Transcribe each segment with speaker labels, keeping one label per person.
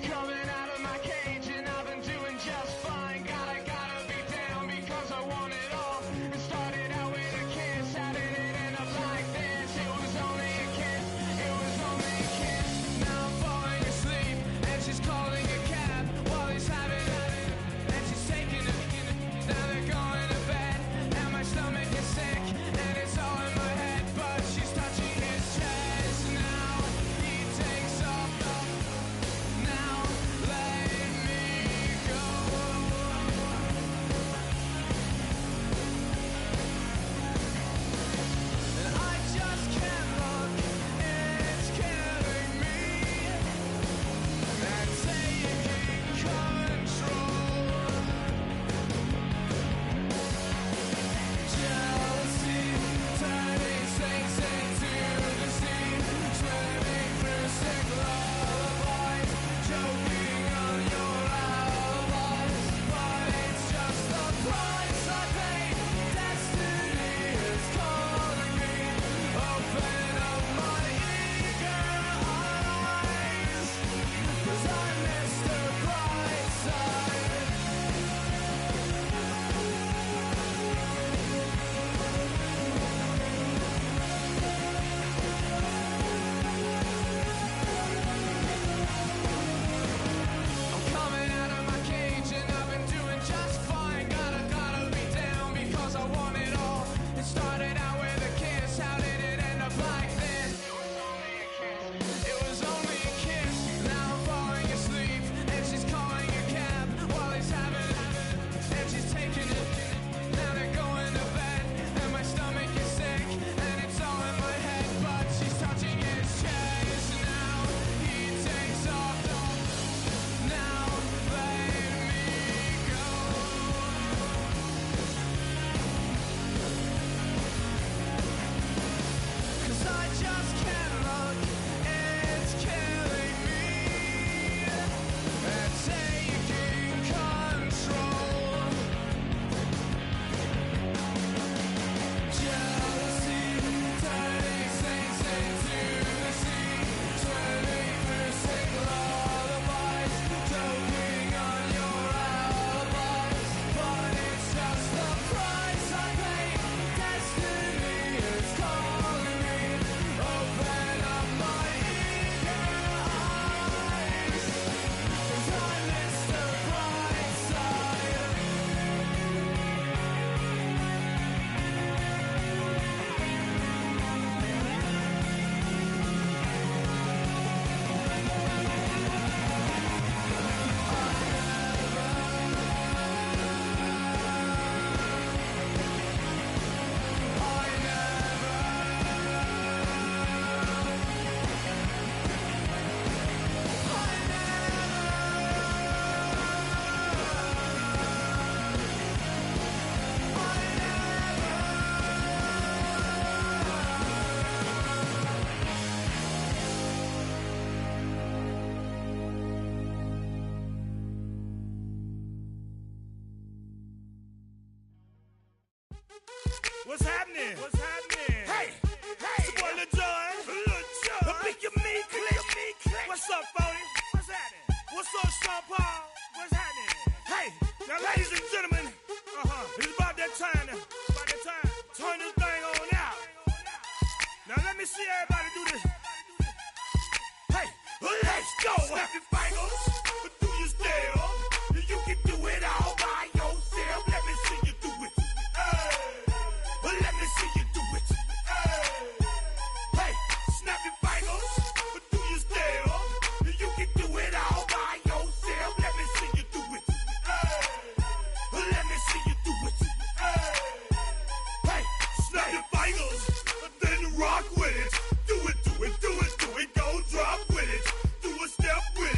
Speaker 1: Coming out of my cage and I've been doing just fine. Gotta be down because I want it all. It started out with a kiss, how did it end up like this? It was only a kiss, it was only a kiss. Now I'm falling asleep and she's calling a cab while he's having it, and she's taking it. Now they're going to bed and my stomach is sick and it's all in my head, but she's touching his chest. Now he takes off. Now let me go. And I just can't look, it's killing me. And taking control. Jealousy turning snakes into the sea, swimming through sick lullabies, choking on your alibis. But it's just the price I pay. Destiny is calling me. Open up my eager eyes, 'cause I missed the bright side. I'm coming out of my cage and I've been doing just fine. Gotta be down because I want it all. It started out with a kiss, how did it end up like this? It was only a kiss. Now I'm falling asleep and she's calling a cab while he's having it, and she's taking it. Now they're going to bed and my stomach is sick and it's all in my head, but she's touching his chest. Now he takes off. Now let me go. 'Cause I just can't look, it's killing me. And taking control. Jealousy turning saints into the sea, swimming through sick lullabies, choking on your alibis. But it's just the price I pay. Destiny is calling me. Open up my eager eyes, 'cause I missed the bright side.
Speaker 2: What's happening? What's happening? Hey, hey, it's your boy Lil John. Lil John. The Pick Your Me Click. What's up, Phony? What's happening? What's up, Sean Paul? What's happening? Hey, now ladies and gentlemen, it's about that time to, turn this thing on out. Now let me see everybody do this. Hey, let's go. Snap your fingers, but do you still? You can do it all by yourself. Let me see you do it. Let me see you do it. Hey, snap your fingers, but do you still? You can do it all by yourself. Let me see you do it. Let me see you do it. Hey, snap your fingers, then rock with it. Do it, do it, do it, do it. Go drop with it. Do a step with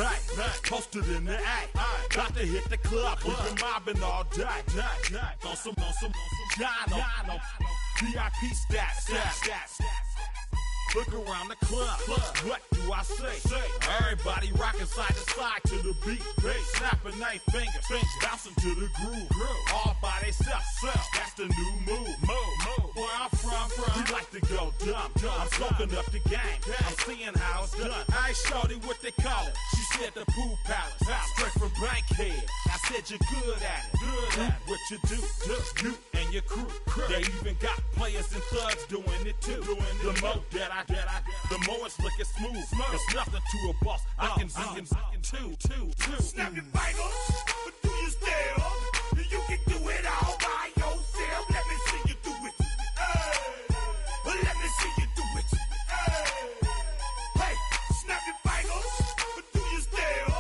Speaker 2: night, posted in the act. Got to hit the club, we've been mobbing all day. On some Jono, VIP stats. Look around the club, what do I say? Everybody rocking side to side to the beat. Snapping their fingers, bouncing to the groove. All by themselves, that's the new move. Where I'm from, we like to go dumb. I'm soaking up the game, I'm seeing how it's done. I ain't shorty what they call it, she said the pool palace. Straight from Bankhead, I said you're good at it. Good what you do, you and your crew. They even got players and thugs doing it too. The more that the more it's looking smooth. It's nothing to a boss. I can zing two.
Speaker 3: Snap your fingers, but do you still? You can do it all by yourself. Let me see you do it. Let me see you do it. Hey, snap your fingers, but do you still?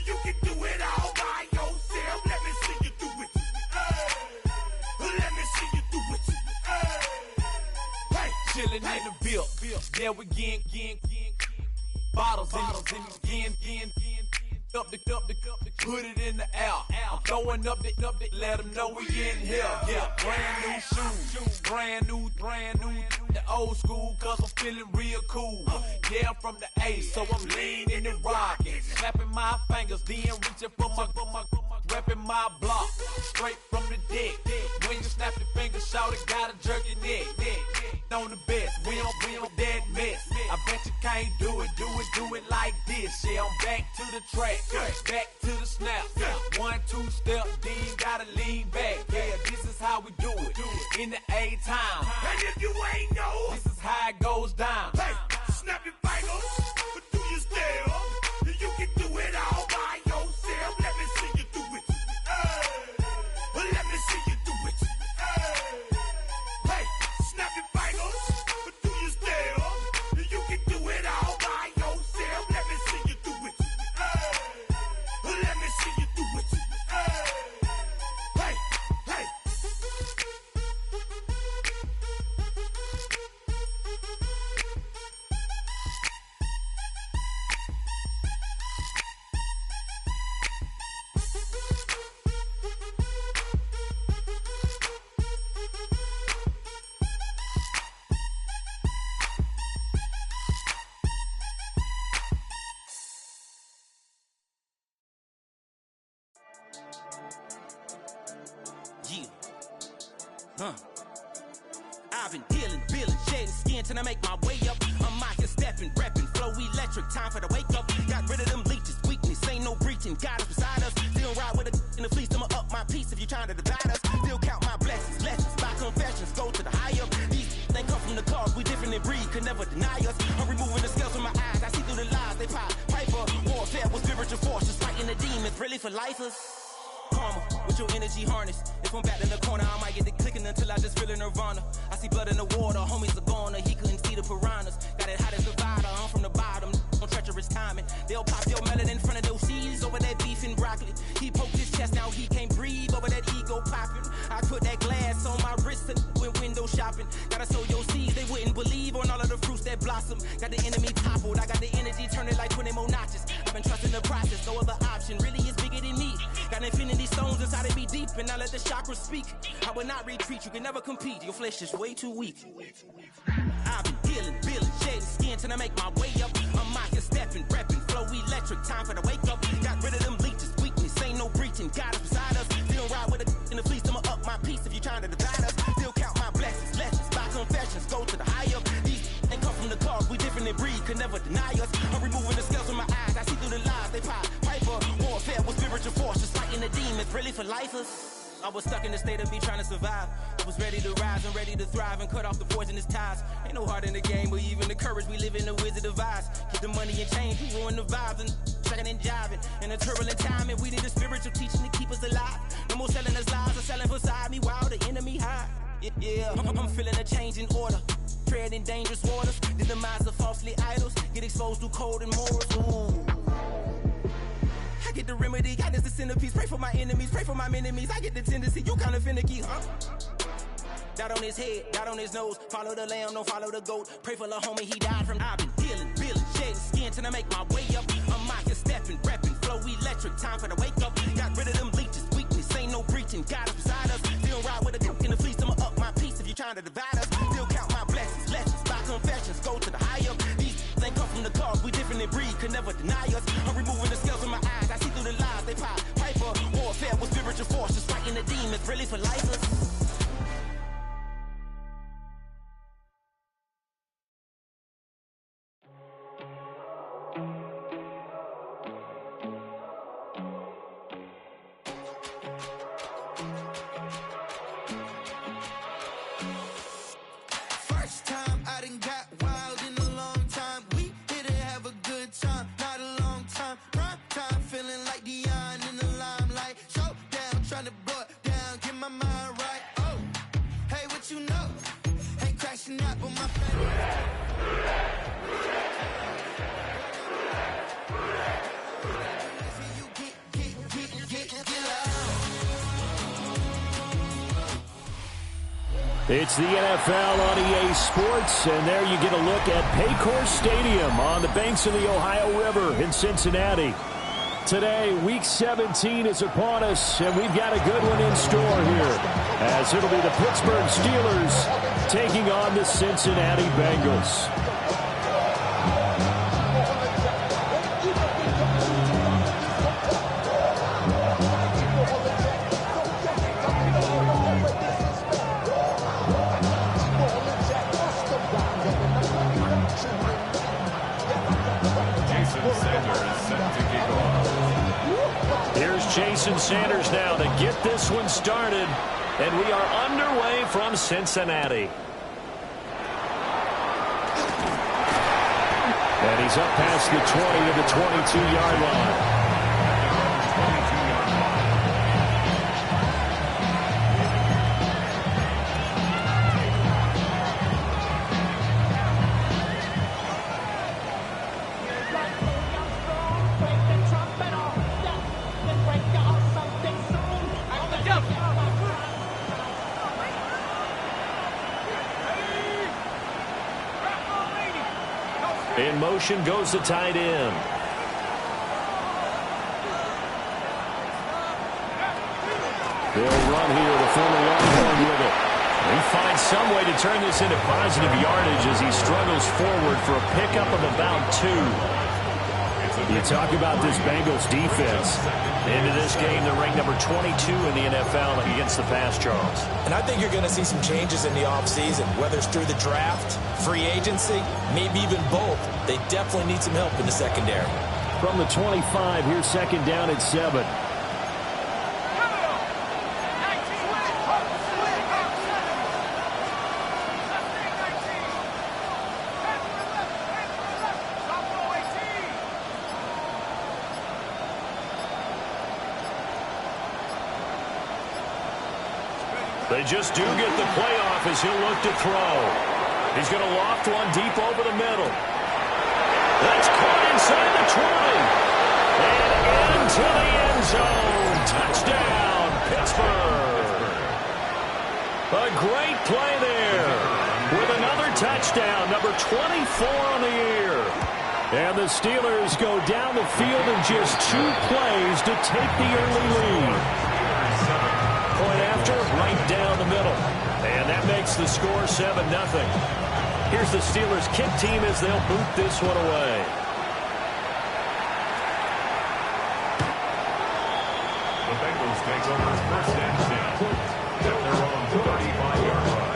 Speaker 3: You can do it all by yourself. Let me see you do it. Let me see you do it. Hey,
Speaker 1: chillin' in the bill. Yeah, we getting bottles in again. Up the put it in the air. I'm throwing up the, let them know we in here. Yeah, brand new shoes, brand new. The old school, cause I'm feeling real cool. Yeah, I'm from the A, so I'm leaning and rocking. Snapping my fingers, then reaching for my repping my block. Straight from the deck. When you snap your fingers, shout it, gotta jerk your neck. On the best, we don't that mess. I bet you can't do it like this. Yeah, I'm back to the track, back to the snap. 1, 2 step, then gotta lean back. Yeah, this is how we do it in the A time.
Speaker 3: and if you ain't know,
Speaker 1: This is how it goes down.
Speaker 3: hey, snap your fingers, but do you still? You can do it all by yourself. Let me see you do it. Let me see you do it. Hey, snap your fingers, but do you still? You can do it all by yourself. Let me see you do it. Let me see you do it. Hey.
Speaker 4: Yeah. I've been dealing, shedding skin till I make my way up. I'm mocking, stepping, repping, flow electric. Time for the wake up. Got rid of them leeches, weakness, ain't no breaching. God is beside us. Still ride with a in the fleece. I'ma up my piece if you trying to divide us. Still count my blessings, lessons, by confessions. Go to the high up. These they come from the cause. We different in breed, could never deny us. I'm removing the scales from my eyes. I see through the lies. They pop piper. Warfare with spiritual force, just fighting the demons. Really for lifers. Karma, with your energy harness. If I'm back in the corner, I might get it clicking until I just feel a nirvana. I see blood in the water, homies are gone, he couldn't see the piranhas. Got it hot as Nevada, I'm from the bottom, on treacherous timing. They'll pop your melon in front of those seeds over that beef and broccoli. He poked his chest, now he can't breathe over that ego popping. I put that glass on my wrist and went window shopping. Gotta sow your seeds, they wouldn't believe on all of the fruits that blossom. Got the enemy toppled, I got the energy turning like 20 more notches. I've been trusting the process, no other option really is bigger than me. Got infinity stones inside of me deep, and I let the chakras speak. I will not retreat, you can never compete. Your flesh is way too weak. I've been dealing, shedding skin till I make my way up. I'm mocking, stepping, repping, flow electric. Time for the wake up. Got rid of them leeches, weakness, ain't no breaching. God is beside us. Still ride with a in the fleece. I'ma up my piece if you trying to divide us. Still count my blessings, lessons, by confessions. Go to the high up. These ain't come from the cause. We different in breed, could never deny us. I'm removing the scales from my eyes. I see through the lies. They pop piper. Warfare with spiritual force, just fighting the demons. Really for lifers. I was stuck in the state of me trying to survive. I was ready to rise and ready to thrive and cut off the poisonous ties. Ain't no heart in the game, but even the courage we live in the Wizard of Oz. Keep the money and change, we ruin the vibes and checking and jiving. In a turbulent time, and we need a spiritual teaching to keep us alive. No more selling us lies or selling beside me while the enemy hide. Yeah, I'm feeling a change in order. Treading dangerous waters. The demise of falsely idols. Get exposed through cold and morals. Ooh. I get the remedy, God is the centerpiece. Pray for my enemies, pray for my enemies. I get the tendency, you kinda finicky, huh? Dot on his head, dot on his nose. Follow the lamb, don't follow the goat. Pray for the homie, he died from. I've been dealing, shedding skin till I make my way up. I'm mocking, stepping, repping, flow electric, time for the wake up. Got rid of them leeches, weakness, ain't no breaching, God is beside us. Still ride with a duke in the fleece, I'ma up my piece if you trying to divide us. Still count my blessings, lessons, by confessions, go to the higher. These ain't come from the cars, we different in breed, could never deny us. I'm removing the scales from my eyes, I see through the lies, they pop. Hyper, warfare with spiritual forces, fighting the demons, really for lifers.
Speaker 5: It's the NFL on EA Sports, and there you get a look at Paycor Stadium on the banks of the Ohio River in Cincinnati. Today, Week 17 is upon us, and we've got a good one in store here, as it'll be the Pittsburgh Steelers taking on the Cincinnati Bengals. Jason Sanders now to get this one started, and we are underway from Cincinnati. And he's up past the 20 to the 22-yard line. In motion goes the tight end. They'll run here to former Longhorn with it. He finds some way to turn this into positive yardage as he struggles forward for a pickup of about 2. You talk about this Bengals defense. Into this game, they're ranked number 22 in the NFL against the pass, Charles.
Speaker 6: And I think you're going to see some changes in the offseason, whether it's through the draft, free agency, maybe even both. They definitely need some help in the secondary.
Speaker 5: From the 25, here's second down at 7. They just do get the playoff as he'll look to throw. He's going to loft one deep over the middle. That's caught inside the 20. And into the end zone. Touchdown, Pittsburgh. A great play there with another touchdown, number 24 on the year. And the Steelers go down the field in just 2 plays to take the early lead. Point after, right down the middle. And that makes the score 7-0. Here's the Steelers kick team as they'll boot this one away.
Speaker 7: The Bengals take over first and 10 at their own 35-yard line.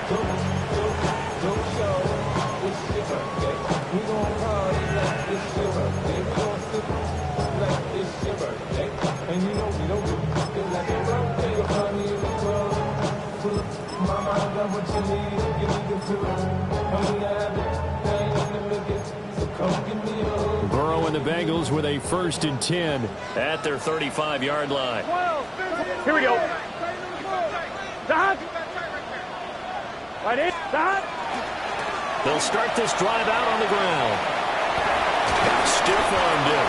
Speaker 8: And you know we don't feel like a birthday. You'll find me in the club. Pull up my mind, got what you need. You need to feel. Honey, I have it. Ain't in the middle. So come give me a hug.
Speaker 5: Burrow and the Bengals with a 1st and 10 at their 35-yard line.
Speaker 2: Here we go. Dot. Right in. Dot.
Speaker 5: They'll start this drive out on the ground. Stiff-armed him.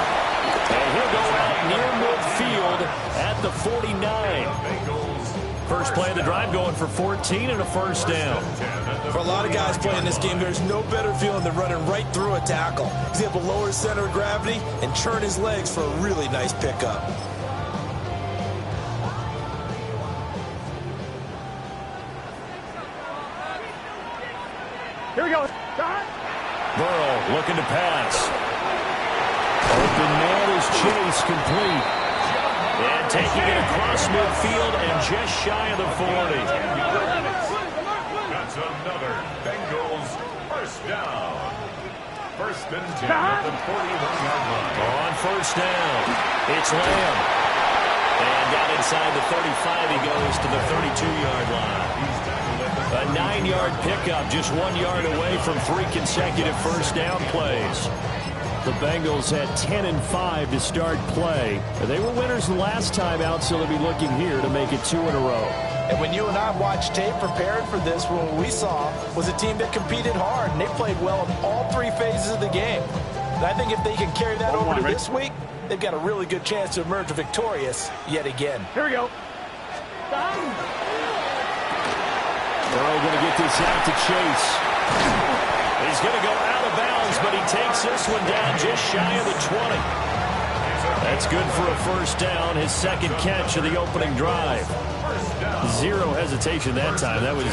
Speaker 5: And he'll go out near midfield at the 49. First play of the drive going for 14 and a first down.
Speaker 6: For a lot of guys playing this game, there's no better feeling than running right through a tackle. He's able to lower his center of gravity and turn his legs for a really nice pickup.
Speaker 2: Here we go.
Speaker 5: Burrow looking to pass. Open man is Chase, complete. And taking it across midfield and just shy of the 40.
Speaker 7: That's another Bengals first down. First and 10 at the 41-yard line.
Speaker 5: On first down, it's Lamb. And down inside the 35, he goes to the 32-yard line. A 9-yard pickup, just 1 yard away from 3 consecutive first down plays. The Bengals had 10 and 5 to start play. They were winners the last time out, so they'll be looking here to make it 2 in a row.
Speaker 6: And when you and I watched tape preparing for this, what we saw was a team that competed hard, and they played well in all 3 phases of the game. And I think if they can carry that over to this week, they've got a really good chance to emerge victorious yet again.
Speaker 2: Here we go.
Speaker 5: Burrow going to get this out to Chase. He's going to go out of bounds, but he takes this one down just shy of the 20. That's good for a first down, his second catch of the opening drive. Zero hesitation that time. That was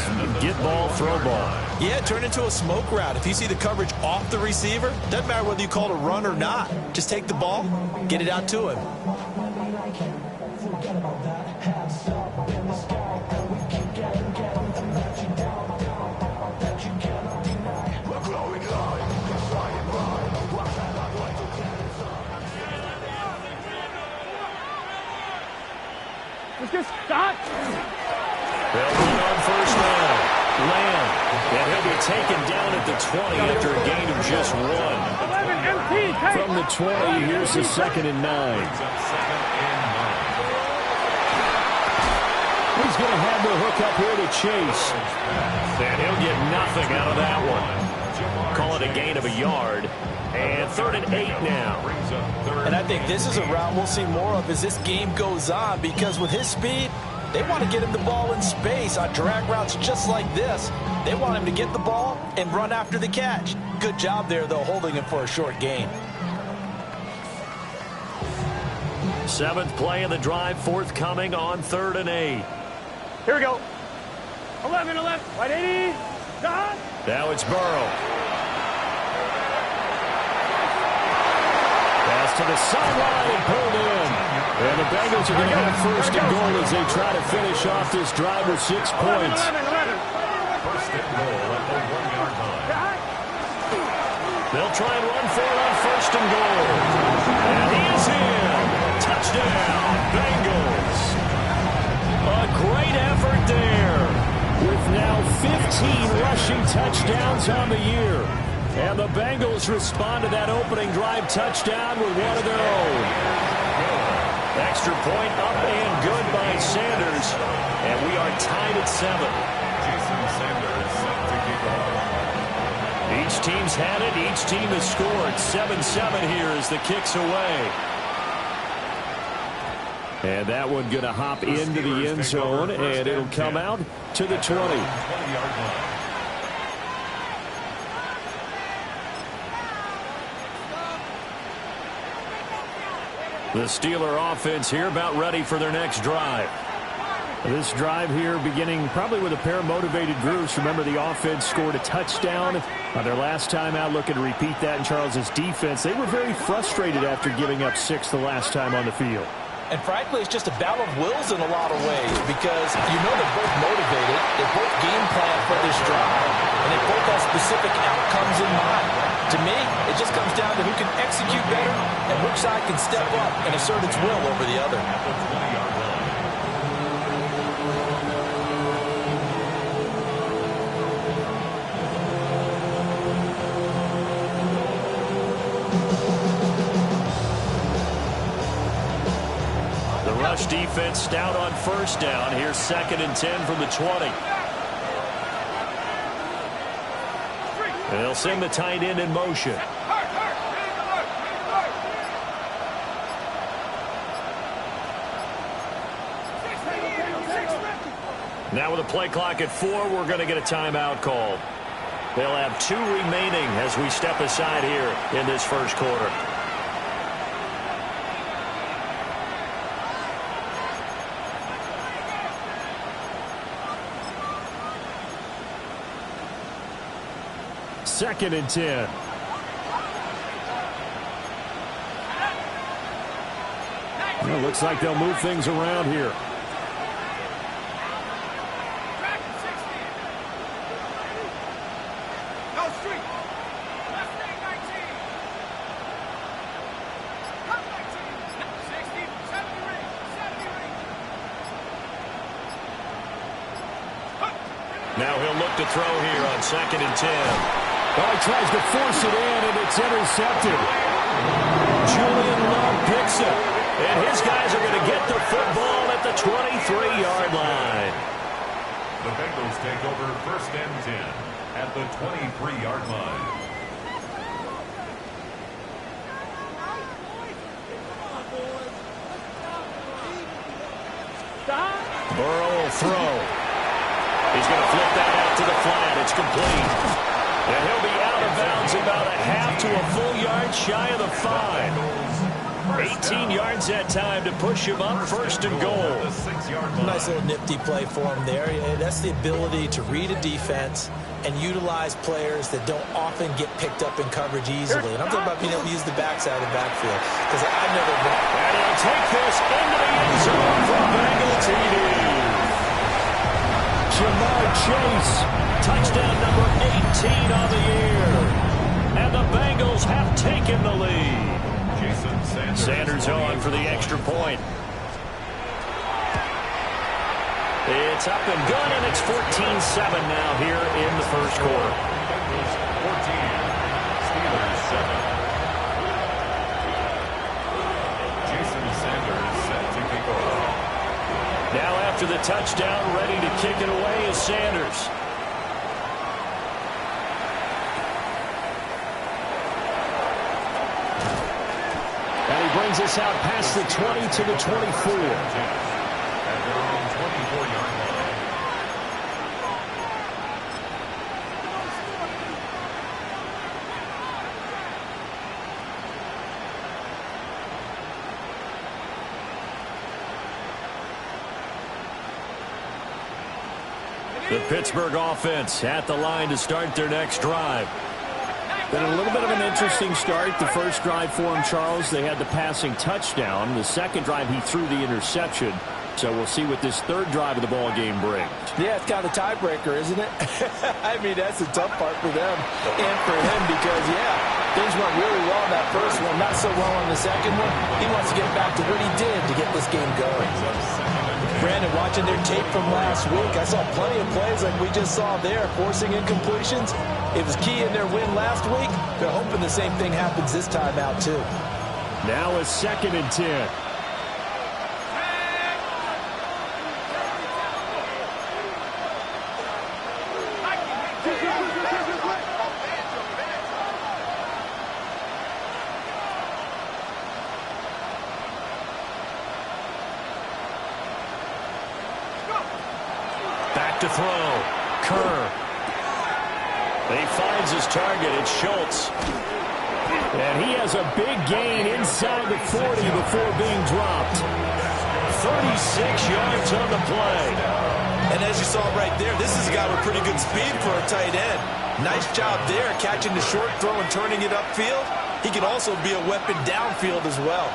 Speaker 5: get ball, throw ball.
Speaker 6: Yeah, it turned into a smoke route. If you see the coverage off the receiver, doesn't matter whether you call it a run or not. Just take the ball, get it out to him.
Speaker 2: Let's just stop.
Speaker 5: They'll run on first down. Lamb. And he'll be taken down at the 20 after a gain of just 1.
Speaker 2: 11 MT,
Speaker 5: From the 20, here's the 2nd and 9. He's going to have the hook up here to Chase. And he'll get nothing out of that one. Call it a gain of a yard. And 3rd and 8 now.
Speaker 6: And I think this is a route we'll see more of as this game goes on, because with his speed, they want to get him the ball in space on drag routes just like this. They want him to get the ball and run after the catch. Good job there, though, holding him for a short gain.
Speaker 5: 7th play of the drive, forthcoming on 3rd and 8.
Speaker 2: Here we go. 11, 180. Stop.
Speaker 5: Now it's Burrow. Pass to the sideline and pulled in. And the Bengals are going to have first and goal as they try to finish off this drive with 6 points.
Speaker 2: 11.
Speaker 7: First and goal at the 1-yard line.
Speaker 5: They'll try and run for it on first and goal. And he is in. Touchdown, Bengals. A great effort there, with now 15 rushing touchdowns on the year. And the Bengals respond to that opening drive touchdown with one of their own. Extra point up and good by Sanders. And we are tied at 7.
Speaker 7: Jason Sanders set to kick off.
Speaker 5: Each team's had it. Each team has scored. 7-7 here as the kick's away. And that one going to hop into the end zone, and it'll come out to the 20.
Speaker 7: 20-yard line.
Speaker 5: The Steeler offense here about ready for their next drive. This drive here beginning probably with a pair of motivated groups. Remember, the offense scored a touchdown on their last time out. Looking to repeat that in Charles's defense. They were very frustrated after giving up 6 the last time on the field.
Speaker 6: And frankly, it's just a battle of wills in a lot of ways, because you know they're both motivated, they both game plan for this drive, and they both have specific outcomes in mind. To me, it just comes down to who can execute better and which side can step up and assert its will over the other.
Speaker 7: At the 20-yard line.
Speaker 5: Rush defense stout on first down. Here's 2nd and 10 from the 20. And they'll send the tight end in motion. Now with a play clock at 4, we're going to get a timeout called. They'll have 2 remaining as we step aside here in this first quarter.
Speaker 9: Second and 10. Well, looks like they'll move things around here.
Speaker 5: Now he'll look to throw here on second and 10.
Speaker 9: Oh, he tries to force it in, and it's intercepted.
Speaker 5: Julian Love picks it. And his guys are going to get the football at the 23-yard line.
Speaker 7: The Bengals take over first and 10 at the 23-yard line.
Speaker 5: Burrow will throw. He's going to flip that out to the flat. It's complete. And he'll be out of bounds about a half to a full yard shy of the 5. 18 yards that time to push him up first and goal.
Speaker 6: Nice little nifty play for him there. That's the ability to read a defense and utilize players that don't often get picked up in coverage easily. And I'm talking about being able to use the backside of the backfield, because I've never been.
Speaker 5: And he'll take this into the end zone for Bengal TD. Jamar Chase, touchdown number 18 on the year. And the Bengals have taken the lead. Sanders on for the extra point. It's up and good, and it's 14-7 now here in the first quarter.
Speaker 7: 14, Steelers 7. Jason Sanders set to kick off.
Speaker 5: Now after the touchdown, ready to kick it away is Sanders.
Speaker 9: Brings us out past the 20 to the 24.
Speaker 7: At their own 24-yard line.
Speaker 5: The Pittsburgh offense at the line to start their next drive.
Speaker 9: Been a little bit of an interesting start. The first drive for him, Charles, they had the passing touchdown. The second drive, he threw the interception. So we'll see what this third drive of the ball game brings.
Speaker 6: Yeah, it's kind of a tiebreaker, isn't it? I mean, that's the tough part for them and for him because, yeah, things went really well in that first one, not so well on the second one. He wants to get back to what he did to get this game going. Brandon, watching their tape from last week, I saw plenty of plays like we just saw there, forcing incompletions. It was key in their win last week. They're hoping the same thing happens this time out, too.
Speaker 9: Now a second and 10.
Speaker 5: Back to throw. Kerr. He finds his target. It's Schultz.
Speaker 9: And he has a big gain inside the 40 before being dropped.
Speaker 5: 36 yards on the play.
Speaker 6: And as you saw right there, this is a guy with pretty good speed for a tight end. Nice job there, catching the short throw and turning it upfield. He can also be a weapon downfield as well.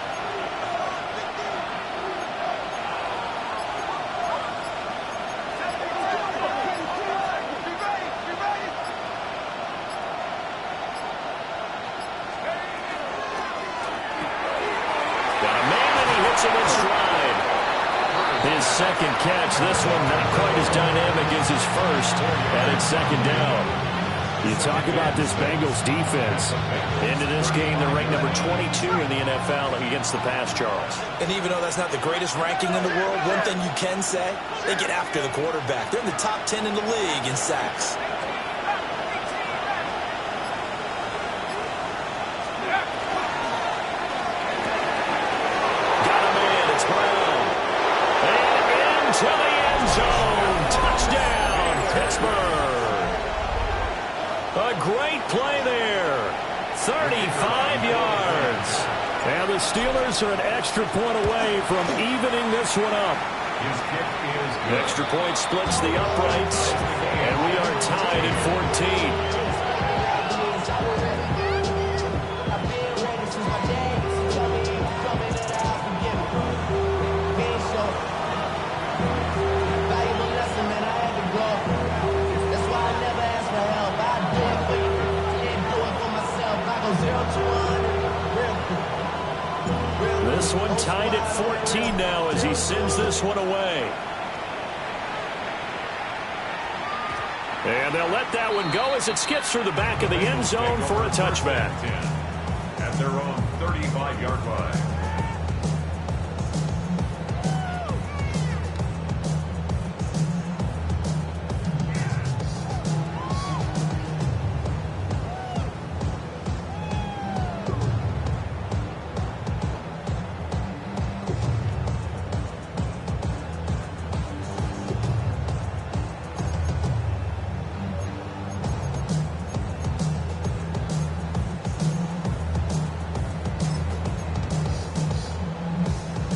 Speaker 5: His second catch, this one not quite as dynamic as his first, and it's second down.
Speaker 9: You talk about this Bengals defense.
Speaker 5: Into this game, they're ranked number 22 in the NFL against the pass, Charles.
Speaker 6: And even though that's not the greatest ranking in the world, one thing you can say, they get after the quarterback. They're in the top 10 in the league in sacks.
Speaker 5: To the end zone. A great play there. 35 yards. And the Steelers are an extra point away from evening this one up.
Speaker 7: His kick is good.
Speaker 5: Extra point splits the uprights, and we are tied at 14. This one tied at 14 now as he sends this one away. And they'll let that one go as it skips through the back of the end zone for a touchback.
Speaker 7: At their own 35-yard line.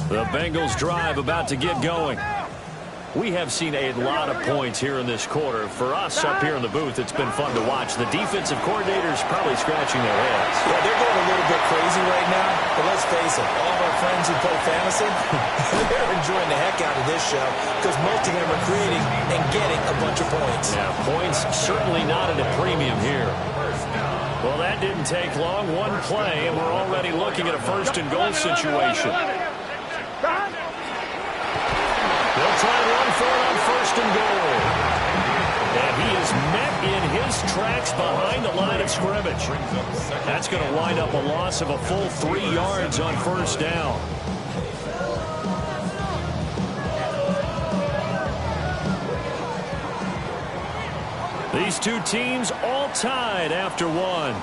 Speaker 5: The Bengals drive about to get going. We have seen a lot of points here in this quarter. For us up here in the booth, it's been fun to watch. The defensive coordinators probably scratching their heads.
Speaker 6: Yeah, they're going a little bit crazy right now. But let's face it, all of our friends who play fantasy, they're enjoying the heck out of this show because most of them are creating and getting a bunch of points.
Speaker 5: Yeah, points certainly not at a premium here. Well, that didn't take long. One play, and we're already looking at a first-and-goal situation. They'll try and run for it on first and goal. And he is met in his tracks behind the line of scrimmage. That's going to wind up a loss of a full 3 yards on first down. These two teams all tied after one.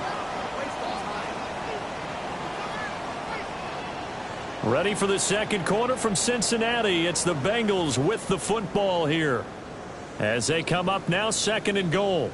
Speaker 5: Ready for the second quarter from Cincinnati. It's the Bengals with the football here as they come up now, second and goal.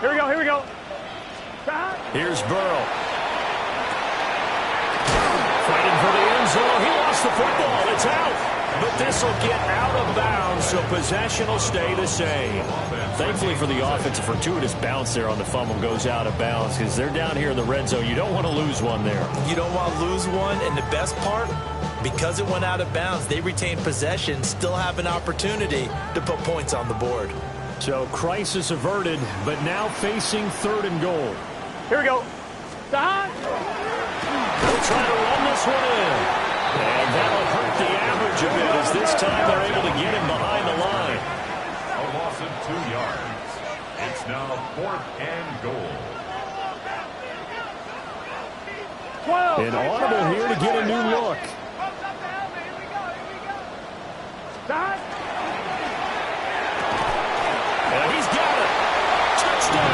Speaker 2: Here we go, here we go.
Speaker 5: Here's Burrow. Fighting for the end zone. He lost the football. It's out. But this will get out of bounds, so possession will stay the same. Thankfully for the offense, a fortuitous bounce there on the fumble goes out of bounds because they're down here in the red zone. You don't want to lose one there.
Speaker 6: You don't want to lose one, and the best part, because it went out of bounds, they retain possession, still have an opportunity to put points on the board.
Speaker 5: So crisis averted, but now facing third and goal.
Speaker 2: Here we go.
Speaker 5: They'll try to run this one in. And that'll hurt the average a bit as this time they're able to get him behind the line.
Speaker 7: A loss of 2 yards. It's now 4th and goal.
Speaker 5: An audible here to get a new look. And he's got it. Touchdown.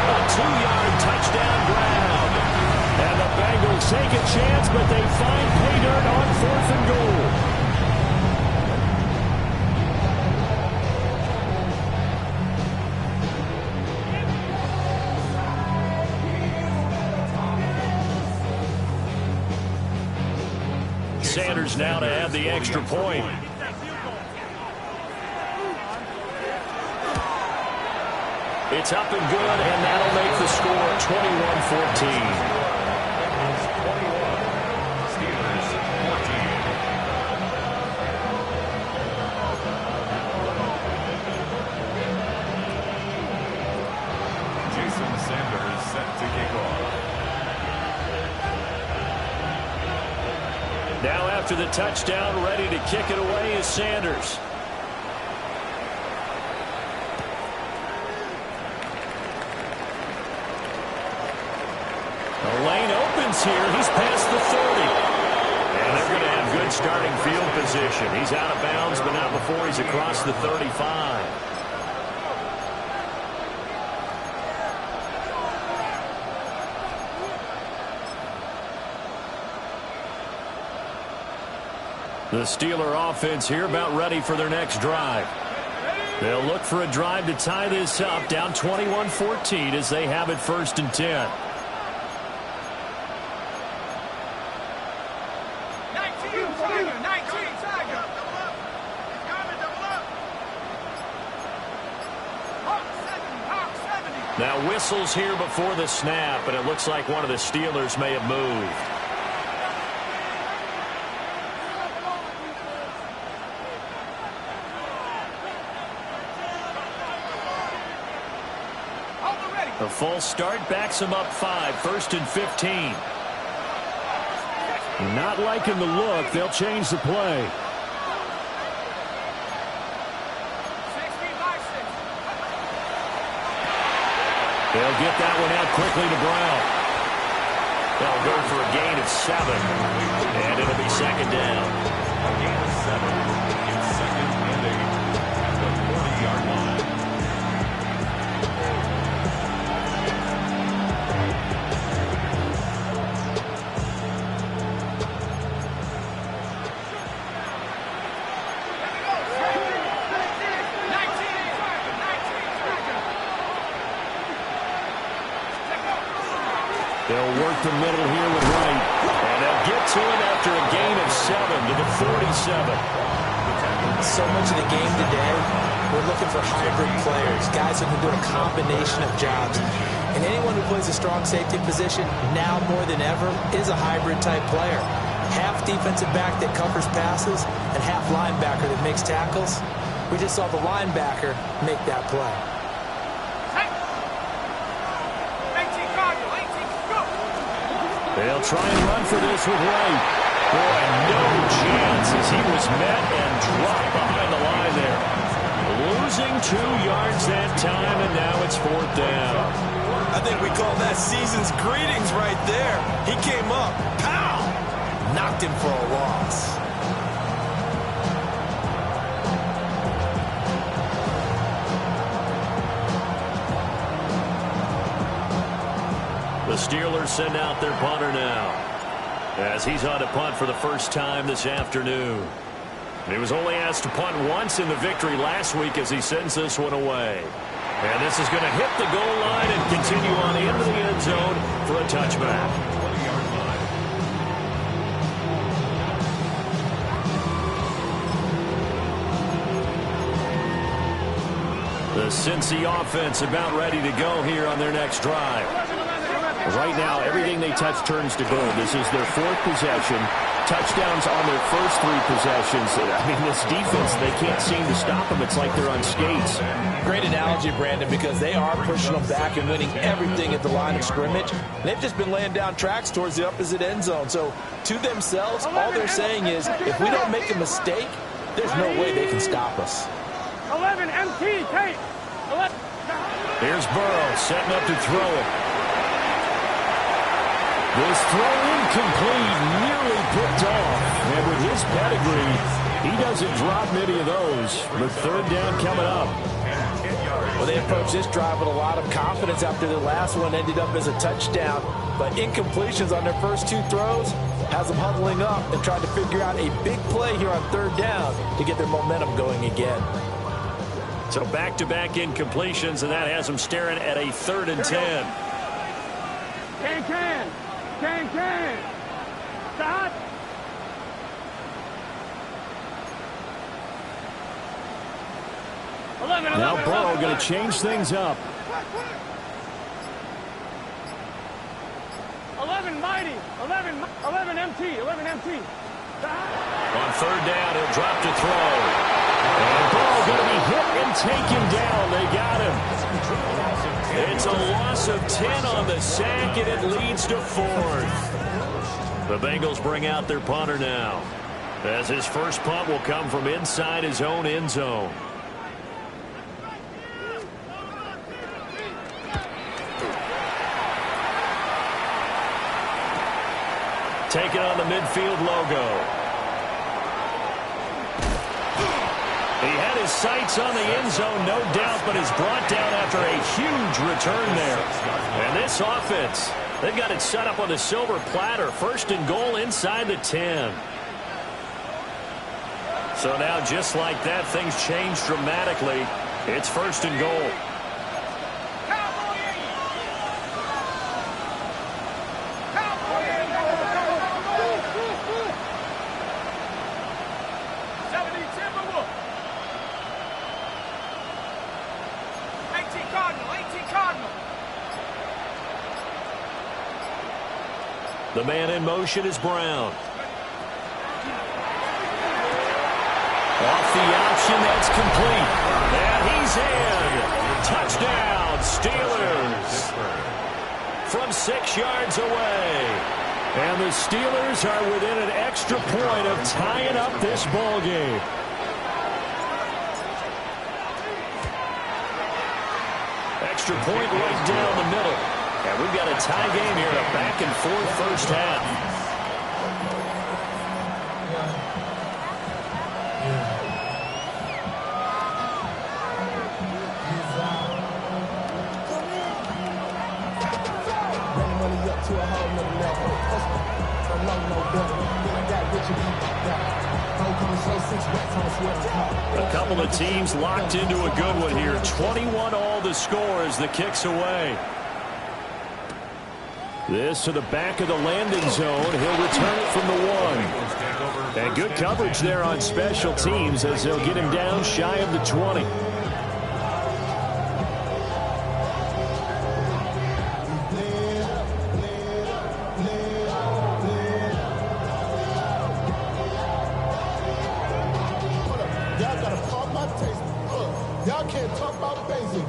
Speaker 5: A 2-yard touchdown grab. And the Bengals take a chance, but they find pay dirt on 4th and goal. Sanders now to add the extra point. It's up and good, and that'll make the score 21-14. Now after the touchdown, ready to kick it away is Sanders. The lane opens here. He's past the 30. position. He's out of bounds, but not before he's across the 35. The Steeler offense here about ready for their next drive. They'll look for a drive to tie this up, down 21-14 as they have it 1st and 10. Now whistles here before the snap, and it looks like one of the Steelers may have moved. A full start backs him up 5, 1st and 15.
Speaker 9: Not liking the look. They'll change the play.
Speaker 5: They'll get that one out quickly to Brown. They'll go for a gain of 7. And it'll be 2nd down.
Speaker 7: A gain of 7. It's 2nd and 8 at the 40-yard line.
Speaker 5: They'll work the middle here with Wright. And they'll get to him after a gain of 7 to the 47.
Speaker 6: So much of the game today, we're looking for hybrid players, guys who can do a combination of jobs. And anyone who plays a strong safety position, now more than ever, is a hybrid-type player. Half defensive back that covers passes and half linebacker that makes tackles. We just saw the linebacker make that play.
Speaker 5: They'll try and run for this with Wright. Boy, no chance as he was met and dropped behind the line there. Losing 2 yards that time, and now it's 4th down.
Speaker 10: I think we call that season's greetings right there. He came up, pow! Knocked him for a loss.
Speaker 5: The Steelers send out their punter now as he's on to punt for the first time this afternoon. He was only asked to punt once in the victory last week as he sends this one away. And this is going to hit the goal line and continue on into the end zone for a touchback.
Speaker 7: 20-yard line.
Speaker 5: The Cincy offense about ready to go here on their next drive.
Speaker 9: Right now, everything they touch turns to gold. This is their 4th possession. Touchdowns on their first 3 possessions. I mean, this defense, they can't seem to stop them. It's like they're on skates.
Speaker 6: Great analogy, Brandon, because they are pushing them back and winning everything at the line of scrimmage. They've just been laying down tracks towards the opposite end zone. So, to themselves, all they're saying is, if we don't make a mistake, there's no way they can stop us.
Speaker 2: 11 MT, Kate.
Speaker 5: Here's Burrow setting up to throw it. This throw incomplete, nearly picked off. And with his pedigree, he doesn't drop many of those. But 3rd down coming up.
Speaker 6: Well, they approached this drive with a lot of confidence after the last one ended up as a touchdown. But incompletions on their first 2 throws has them huddling up and trying to figure out a big play here on 3rd down to get their momentum going again.
Speaker 5: So back-to-back incompletions, and that has them staring at a 3rd and 10.
Speaker 2: Can. Stop.
Speaker 9: Now Burrow going to change things up.
Speaker 2: 11 mighty. 11 MT. 11 MT.
Speaker 5: On 3rd down, he'll drop to throw. And Burrow going to be hit and taken down. They got him. It's a loss of 10 on the sack, and it leads to 4th. The Bengals bring out their punter now, as his first punt will come from inside his own end zone. Taking on the midfield logo.
Speaker 9: He had his sights on the end zone, no doubt, but is brought down after a huge return there. And this offense, they've got it set up on the silver platter. 1st and goal inside the 10. So now, just like that, things change dramatically. It's 1st and goal. The man in motion is Brown. Off the option, that's complete. And he's in. Touchdown, Steelers. From 6 yards away. And the Steelers are within an extra point of tying up this ball game. Extra point right down the middle. And we've got a tie game here, a back-and-forth first half. A couple of teams locked into a good one here. 21 all the score as the kick's away. This to the back of the landing zone. He'll return it from the 1. And good coverage there on special teams as they'll get him down shy of the 20.
Speaker 8: Y'all can't talk about basic.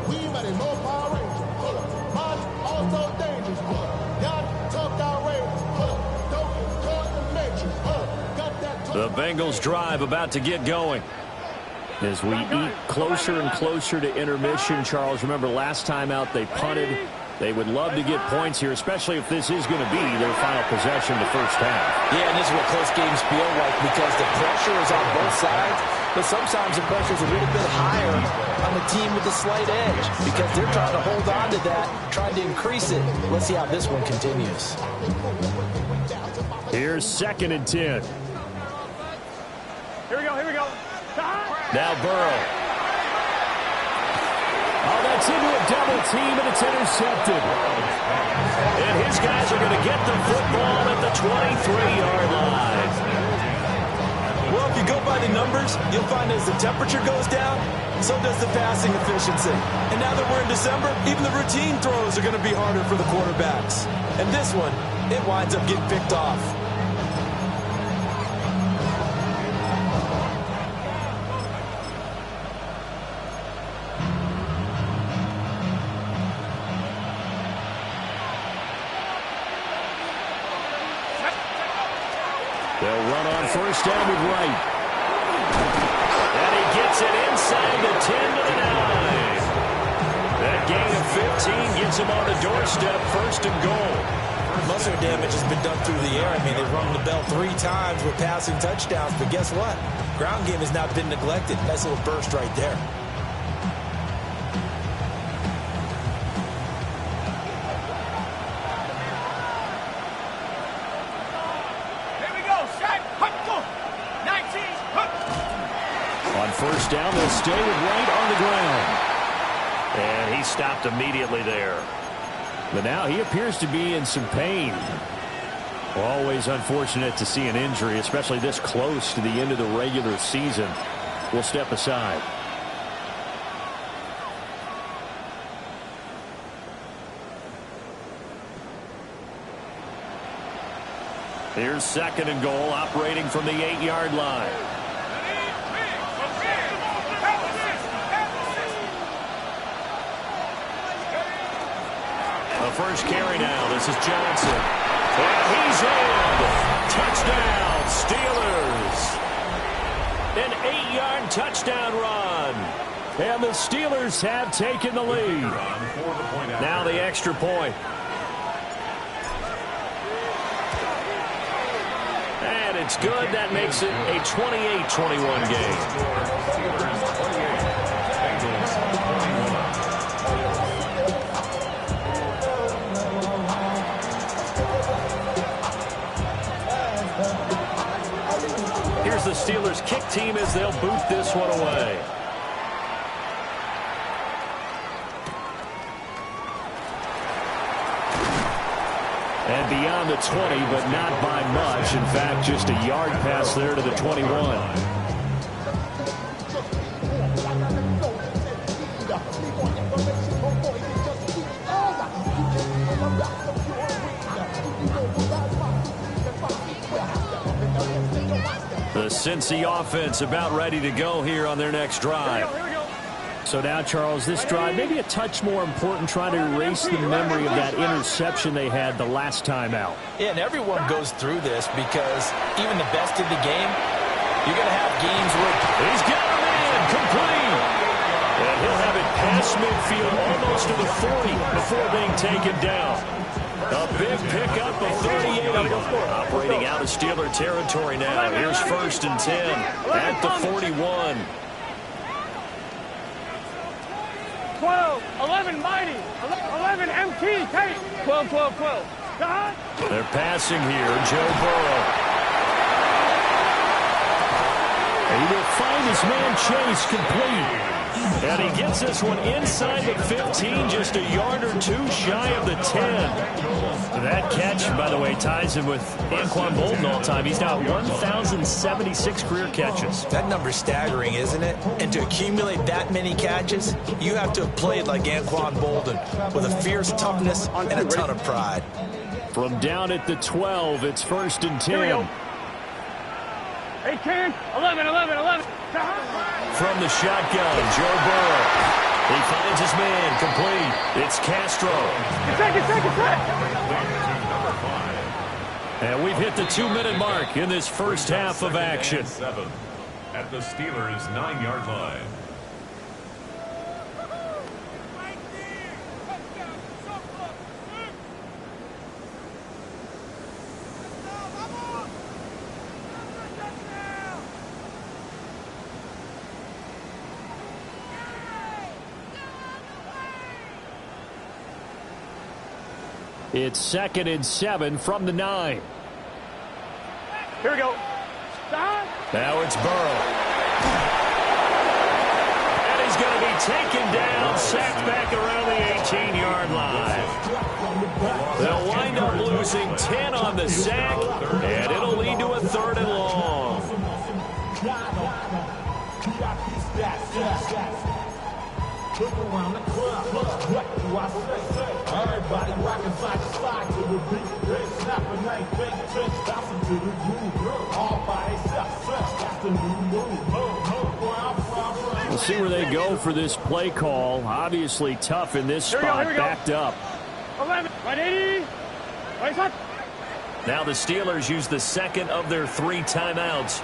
Speaker 8: We might in no Power Rangers. Mine also dangerous. Y'all talk outrageous. Don't call the matrix. Got that.
Speaker 9: The Bengals drive about to get going. As we eat closer and closer to intermission, Charles, remember last time out they punted. They would love to get points here, especially if this is going to be their final possession the first half.
Speaker 6: Yeah, and this is what close games feel like because the pressure is on both sides, but sometimes the pressure is a little bit higher on the team with the slight edge because they're trying to hold on to that, trying to increase it. Let's see how this one continues.
Speaker 9: Here's 2nd and 10.
Speaker 2: Here we go.
Speaker 9: Now Burrow. Oh, that's into a double team, and it's intercepted. And his guys are going to get the football at the 23-yard line.
Speaker 6: Well, if you go by the numbers, you'll find as the temperature goes down, so does the passing efficiency. And now that we're in December, even the routine throws are going to be harder for the quarterbacks. And this one, it winds up getting picked off.
Speaker 9: They'll run on first down with Wright. And he gets it inside the 10 to the 9. That gain of 15 gets him on the doorstep, 1st and goal.
Speaker 6: Most of the damage has been done through the air. I mean, they've rung the bell 3 times with passing touchdowns, but guess what? Ground game has not been neglected. Nice little burst right there.
Speaker 9: On first down, they'll stay with Wright on the ground. And he stopped immediately there. But now he appears to be in some pain. Always unfortunate to see an injury, especially this close to the end of the regular season. We'll step aside. Here's 2nd and goal, operating from the 8-yard line. The first carry now. This is Johnson. And he's in. Touchdown, Steelers. An 8-yard touchdown run. And the Steelers have taken the lead. Now the extra point. And it's good. That makes it a 28-21 game.
Speaker 7: Steelers 28, Bengals 21.
Speaker 9: Here's the Steelers kick team as they'll boot this one away. And beyond the 20, but not by much. In fact, just a yard pass there to the 21. The Cincy offense about ready to go here on their next drive.
Speaker 5: So now, Charles, this drive maybe a touch more important, trying to erase the memory of that interception they had the last time out.
Speaker 6: Yeah, and everyone goes through this because even the best in the game, you're going to have games where
Speaker 9: he's got him in, complete. And he'll have it past midfield almost to the 40 before being taken down. A big pickup of 38. Operating out of Steeler territory now. Here's 1st and 10 at the 41.
Speaker 11: 12, 11, mighty, 11, MT, take, 12, 12, 12.
Speaker 9: They're passing here, Joe Burrow. And he will find his man Chase complete. And he gets this one inside the 15, just a yard or two shy of the 10. That catch, by the way, ties him with Anquan Bolden all time. He's now 1,076 career catches.
Speaker 10: That number's staggering, isn't it? And to accumulate that many catches, you have to have played like Anquan Bolden with a fierce toughness and a ton of pride.
Speaker 9: From down at the 12, it's 1st and 10.
Speaker 11: Here we go. 18, 11, 11, 11.
Speaker 9: From the shotgun, Joe Burrow. He finds his man, complete. It's Castro.
Speaker 11: Get set.
Speaker 9: And we've hit the 2-minute mark in this first half of action.
Speaker 7: 7 at the Steelers' 9-yard line.
Speaker 9: It's 2nd and 7 from the 9.
Speaker 11: Here we go.
Speaker 9: Now it's Burrow. And he's going to be taken down, sacked back around the 18-yard line. They'll wind up losing 10 on the sack, and it'll lead to a 3rd and long.
Speaker 8: Look around the club, what do I say? Everybody rockin' side to side to the beat. They snapping like fake trench, bouncing to the groove. All by themselves, fresh, that's the new move.
Speaker 9: We'll see where they go for this play call. Obviously tough in this spot, backed up.
Speaker 11: 11, 180.
Speaker 9: Now the Steelers use the 2nd of their 3 timeouts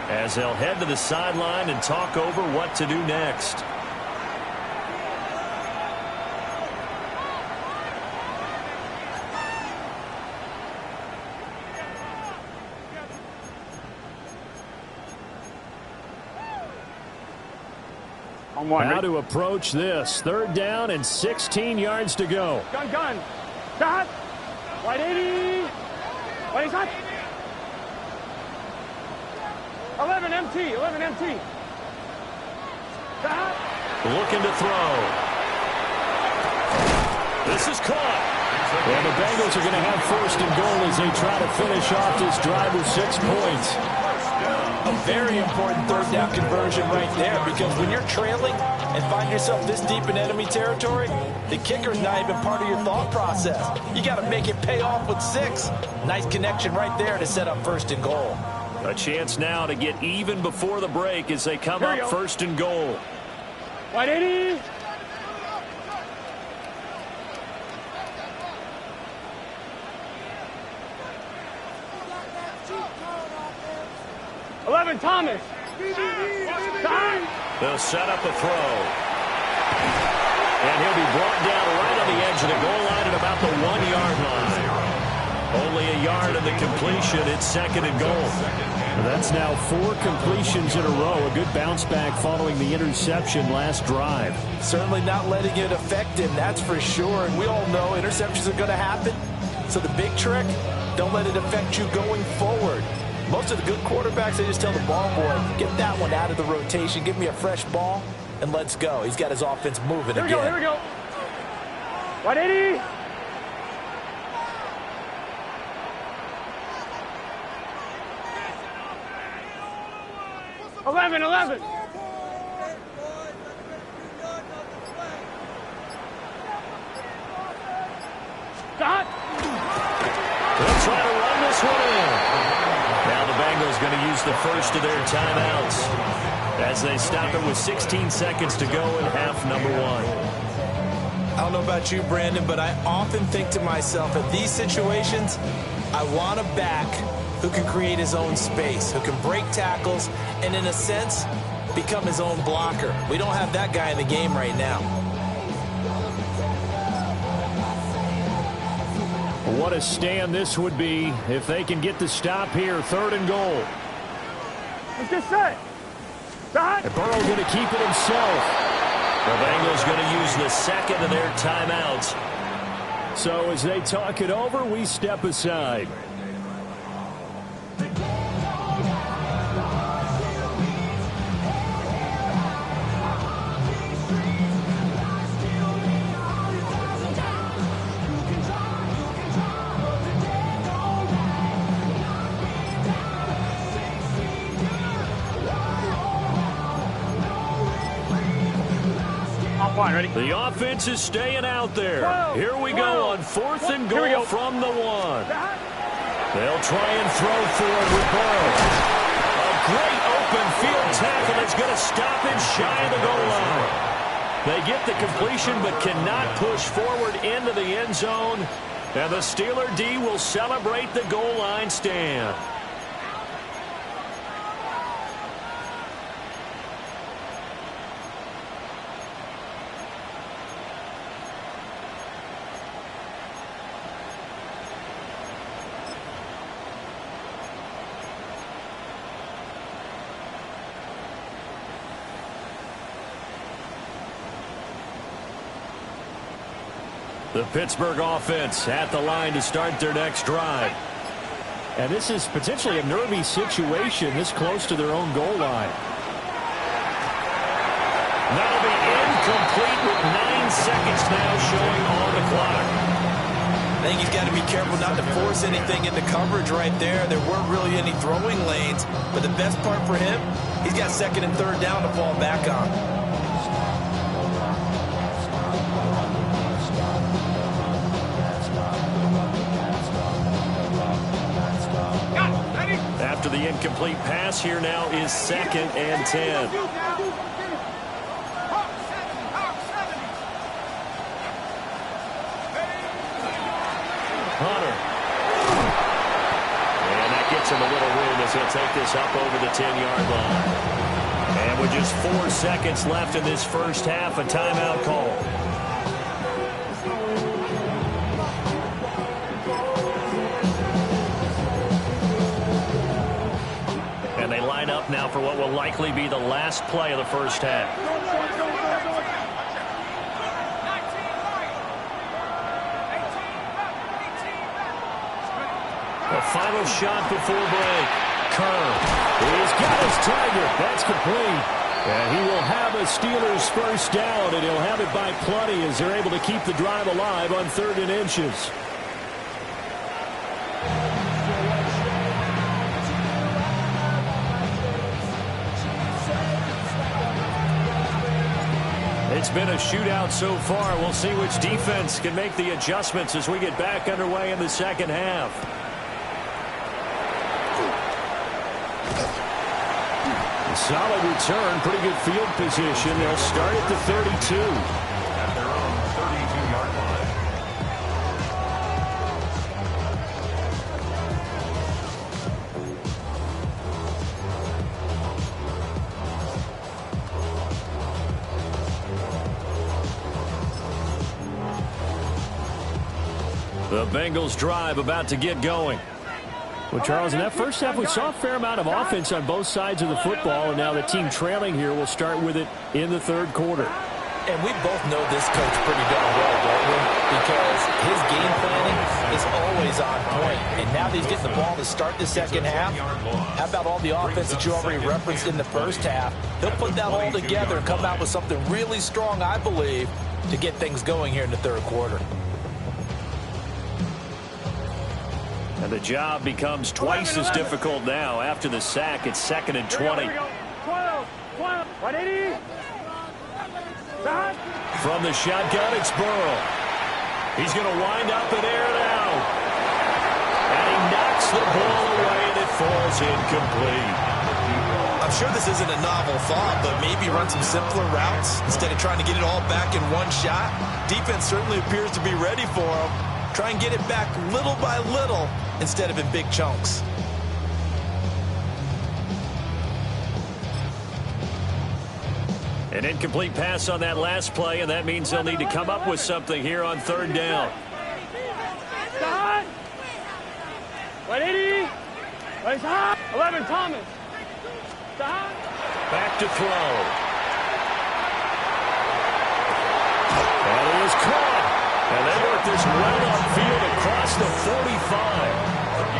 Speaker 9: as they'll head to the sideline and talk over what to do next. How to approach this. 3rd down and 16 yards to go.
Speaker 11: Gun. Shot. 180. What is that? 11 MT. Shot.
Speaker 9: Looking to throw. This is caught. And the Bengals are going to have 1st and goal as they try to finish off this drive with 6 points.
Speaker 6: a very important 3rd down conversion right there, because when you're trailing and find yourself this deep in enemy territory, the kicker's not even part of your thought process. You got to make it pay off with 6. Nice connection right there to set up 1st and goal.
Speaker 9: A chance now to get even before the break as they come up 1st and goal.
Speaker 11: 180. Thomas.
Speaker 9: They'll set up a throw. And he'll be brought down right on the edge of the goal line at about the 1-yard line. Only a yard in the completion. It's 2nd and goal. That's now 4 completions in a row. A good bounce back following the interception last drive.
Speaker 6: Certainly not letting it affect him, that's for sure. And we all know interceptions are going to happen. So the big trick, don't let it affect you going forward. Most of the good quarterbacks, they just tell the ball boy, get that one out of the rotation, give me a fresh ball, and let's go. He's got his offense moving again.
Speaker 11: Here we go. 180. Eleven. Stop.
Speaker 9: They'll try to run this one in. Now the Bengals going to use the first of their timeouts as they stop it with 16 seconds to go in half number 1.
Speaker 10: I don't know about you, Brandon, but I often think to myself, at these situations, I want a back who can create his own space, who can break tackles, and in a sense, become his own blocker. We don't have that guy in the game right now.
Speaker 9: What a stand this would be if they can get the stop here. 3rd and goal.
Speaker 11: Let's get set. Stop.
Speaker 9: And Burrow going to keep it himself. The Bengals going to use the 2nd of their timeouts. So as they talk it over, we step aside.
Speaker 11: Ready?
Speaker 9: The offense is staying out there. Here we go on 4th and goal from the 1. They'll try and throw for it with Burrow. A great open field tackle that's going to stop him shy of the goal line. They get the completion but cannot push forward into the end zone. And the Steeler D will celebrate the goal line stand. The Pittsburgh offense at the line to start their next drive. And this is potentially a nervy situation this close to their own goal line. That'll be incomplete with 9 seconds now showing on the clock.
Speaker 10: I think he's got to be careful not to force anything into coverage right there. There weren't really any throwing lanes. But the best part for him, he's got 2nd and 3rd down to fall back on.
Speaker 9: After the incomplete pass, here now is 2nd and 10. Hunter. And that gets him a little room as he'll take this up over the 10-yard line. And with just 4 seconds left in this first half, a timeout call. They line up now for what will likely be the last play of the first half. A final shot before break. Kerr. He's got his target. That's complete. And he will have a Steelers first down, and he'll have it by plenty as they're able to keep the drive alive on 3rd and inches. It's been a shootout so far. We'll see which defense can make the adjustments as we get back underway in the second half. A solid return, pretty good field position. They'll start at the 32.
Speaker 7: At their own 32-yard line.
Speaker 9: The Bengals drive about to get going. Well, Charles, in that first half, we saw a fair amount of offense on both sides of the football, and now the team trailing here will start with it in the third quarter.
Speaker 6: And we both know this coach pretty darn well, don't we? Because his game planning is always on point. And now that he's getting the ball to start the second half, how about all the offense that you already referenced in the first half? He'll put that all together and come out with something really strong, I believe, to get things going here in the third quarter.
Speaker 9: And the job becomes twice as difficult now. After the sack, it's 2nd and 20.
Speaker 11: 12, 180.
Speaker 9: From the shotgun, it's Burrow. He's going to wind up and air it out. And he knocks the ball away, and it falls incomplete.
Speaker 10: I'm sure this isn't a novel thought, but maybe run some simpler routes instead of trying to get it all back in one shot. Defense certainly appears to be ready for him. Try and get it back little by little instead of in big chunks.
Speaker 9: An incomplete pass on that last play, and that means they'll need to come up with something here on third down.
Speaker 11: 180. 11, Thomas.
Speaker 9: Back to throw. And he is caught. And they work this right upfield across the 45.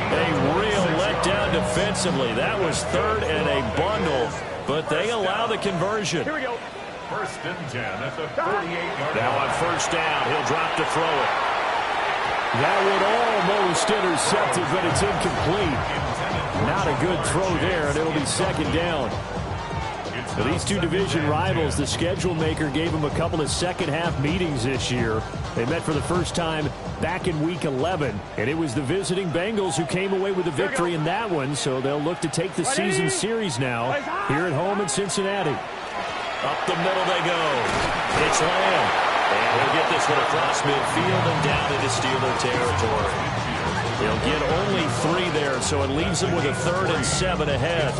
Speaker 9: A real letdown defensively. That was third and a bundle, but they allow the conversion.
Speaker 11: Here we go.
Speaker 7: 1st and 10 at the 48-yard line.
Speaker 9: Now on first down, he'll drop to throw it. That would almost intercept it, but it's incomplete. Not a good throw there, and it'll be 2nd down. For these two division rivals, the schedule maker gave them a couple of second-half meetings this year. They met for the first time back in Week 11, and it was the visiting Bengals who came away with the victory in that one, so they'll look to take the season series now here at home in Cincinnati. Up the middle they go. It's Lamb. And he'll get this one across midfield and down into Steeler territory. He'll get only 3 there, so it leaves them with a 3rd and 7 ahead.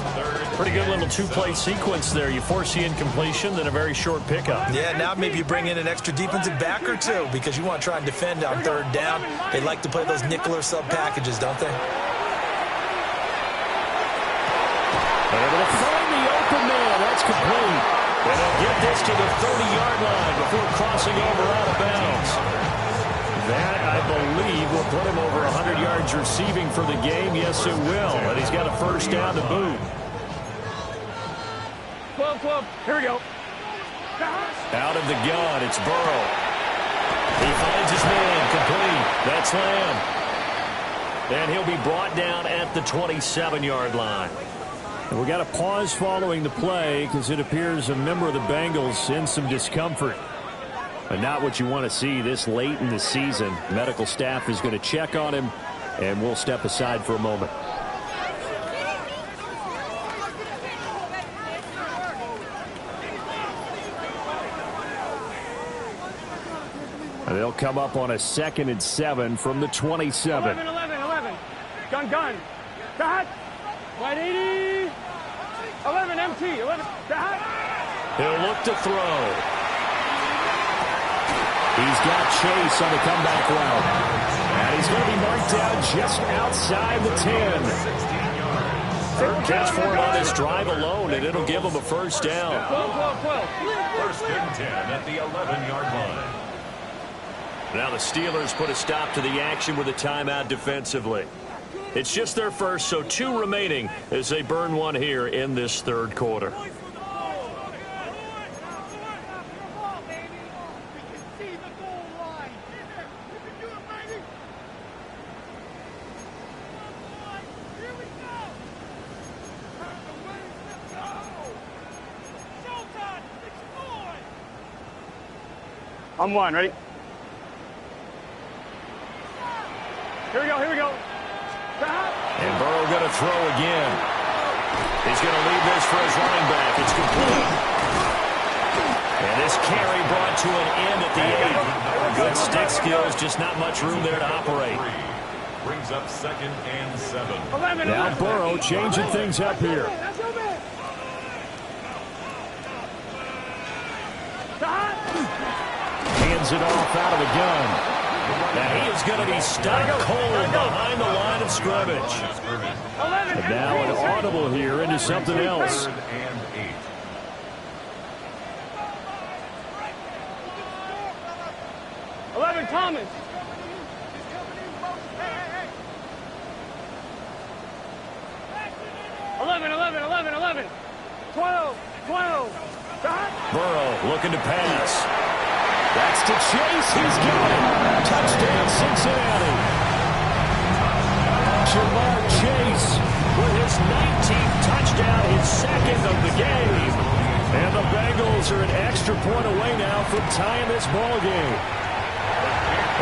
Speaker 9: Pretty good little two-play sequence there. You force the incompletion, then a very short pickup.
Speaker 10: Yeah, now maybe you bring in an extra defensive back or two because you want to try and defend on third down. They like to play those nickel or sub packages, don't they?
Speaker 9: Able to find the open man. That's complete. And they'll get this to the 30-yard line before crossing over out of bounds. That, I believe, will put him over 100 yards receiving for the game. Yes, it will. And he's got a first down to boot.
Speaker 11: 12. Here we go.
Speaker 9: Out of the gun, it's Burrow. He finds his man, complete. That's Lamb. And he'll be brought down at the 27-yard line. And we got a pause following the play because it appears a member of the Bengals in some discomfort. But not what you want to see this late in the season. Medical staff is going to check on him, and we'll step aside for a moment. And they'll come up on a 2nd and 7 from the 27.
Speaker 11: 11. Gun. Got. 180. 11 MT. 11. Got.
Speaker 9: He'll look to throw. He's got Chase on the comeback route. And he's going to be marked down just outside the 10. Third catch for him on this drive alone, and it'll give him a first down.
Speaker 11: 12.
Speaker 7: 1st and 10 at the 11-yard line.
Speaker 9: Now the Steelers put a stop to the action with a timeout defensively. It's just their first, so 2 remaining as they burn one here in this third quarter.
Speaker 11: I'm 1. Ready? Here we go.
Speaker 9: And Burrow going to throw again. He's going to leave this for his running back. It's complete. And this carry brought to an end at the 8. Good stick skills, just not much room there to operate.
Speaker 7: Brings up 2nd and 7.
Speaker 9: Now Burrow changing things up here. Hands it off out of the gun. Now he is going to be stuck cold behind the line of scrimmage. And now an audible here into something else.
Speaker 7: 3rd and 8.
Speaker 11: 11, Thomas. 11. 12.
Speaker 9: Burrow looking to pass. That's to Chase. He's got it. Touchdown, Cincinnati. Jamar Chase with his 19th touchdown, his second of the game. And the Bengals are an extra point away now from tying this ball game.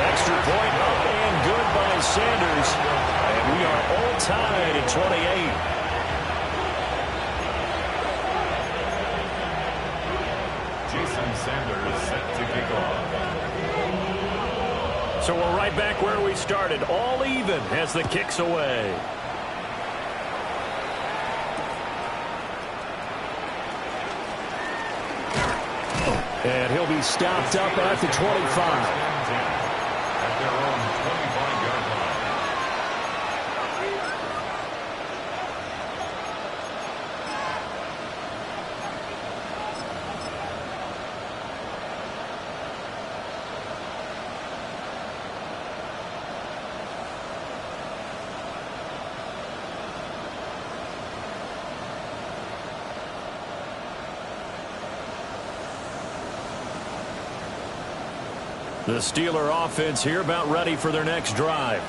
Speaker 9: Extra point up and good by Sanders. And we are all tied at 28.
Speaker 7: Sanders set to kick off.
Speaker 9: So we're right back where we started, all even as the kick's away. And he'll be stopped up at the 25.
Speaker 7: At their own 25-yard line.
Speaker 9: The Steeler offense here about ready for their next drive.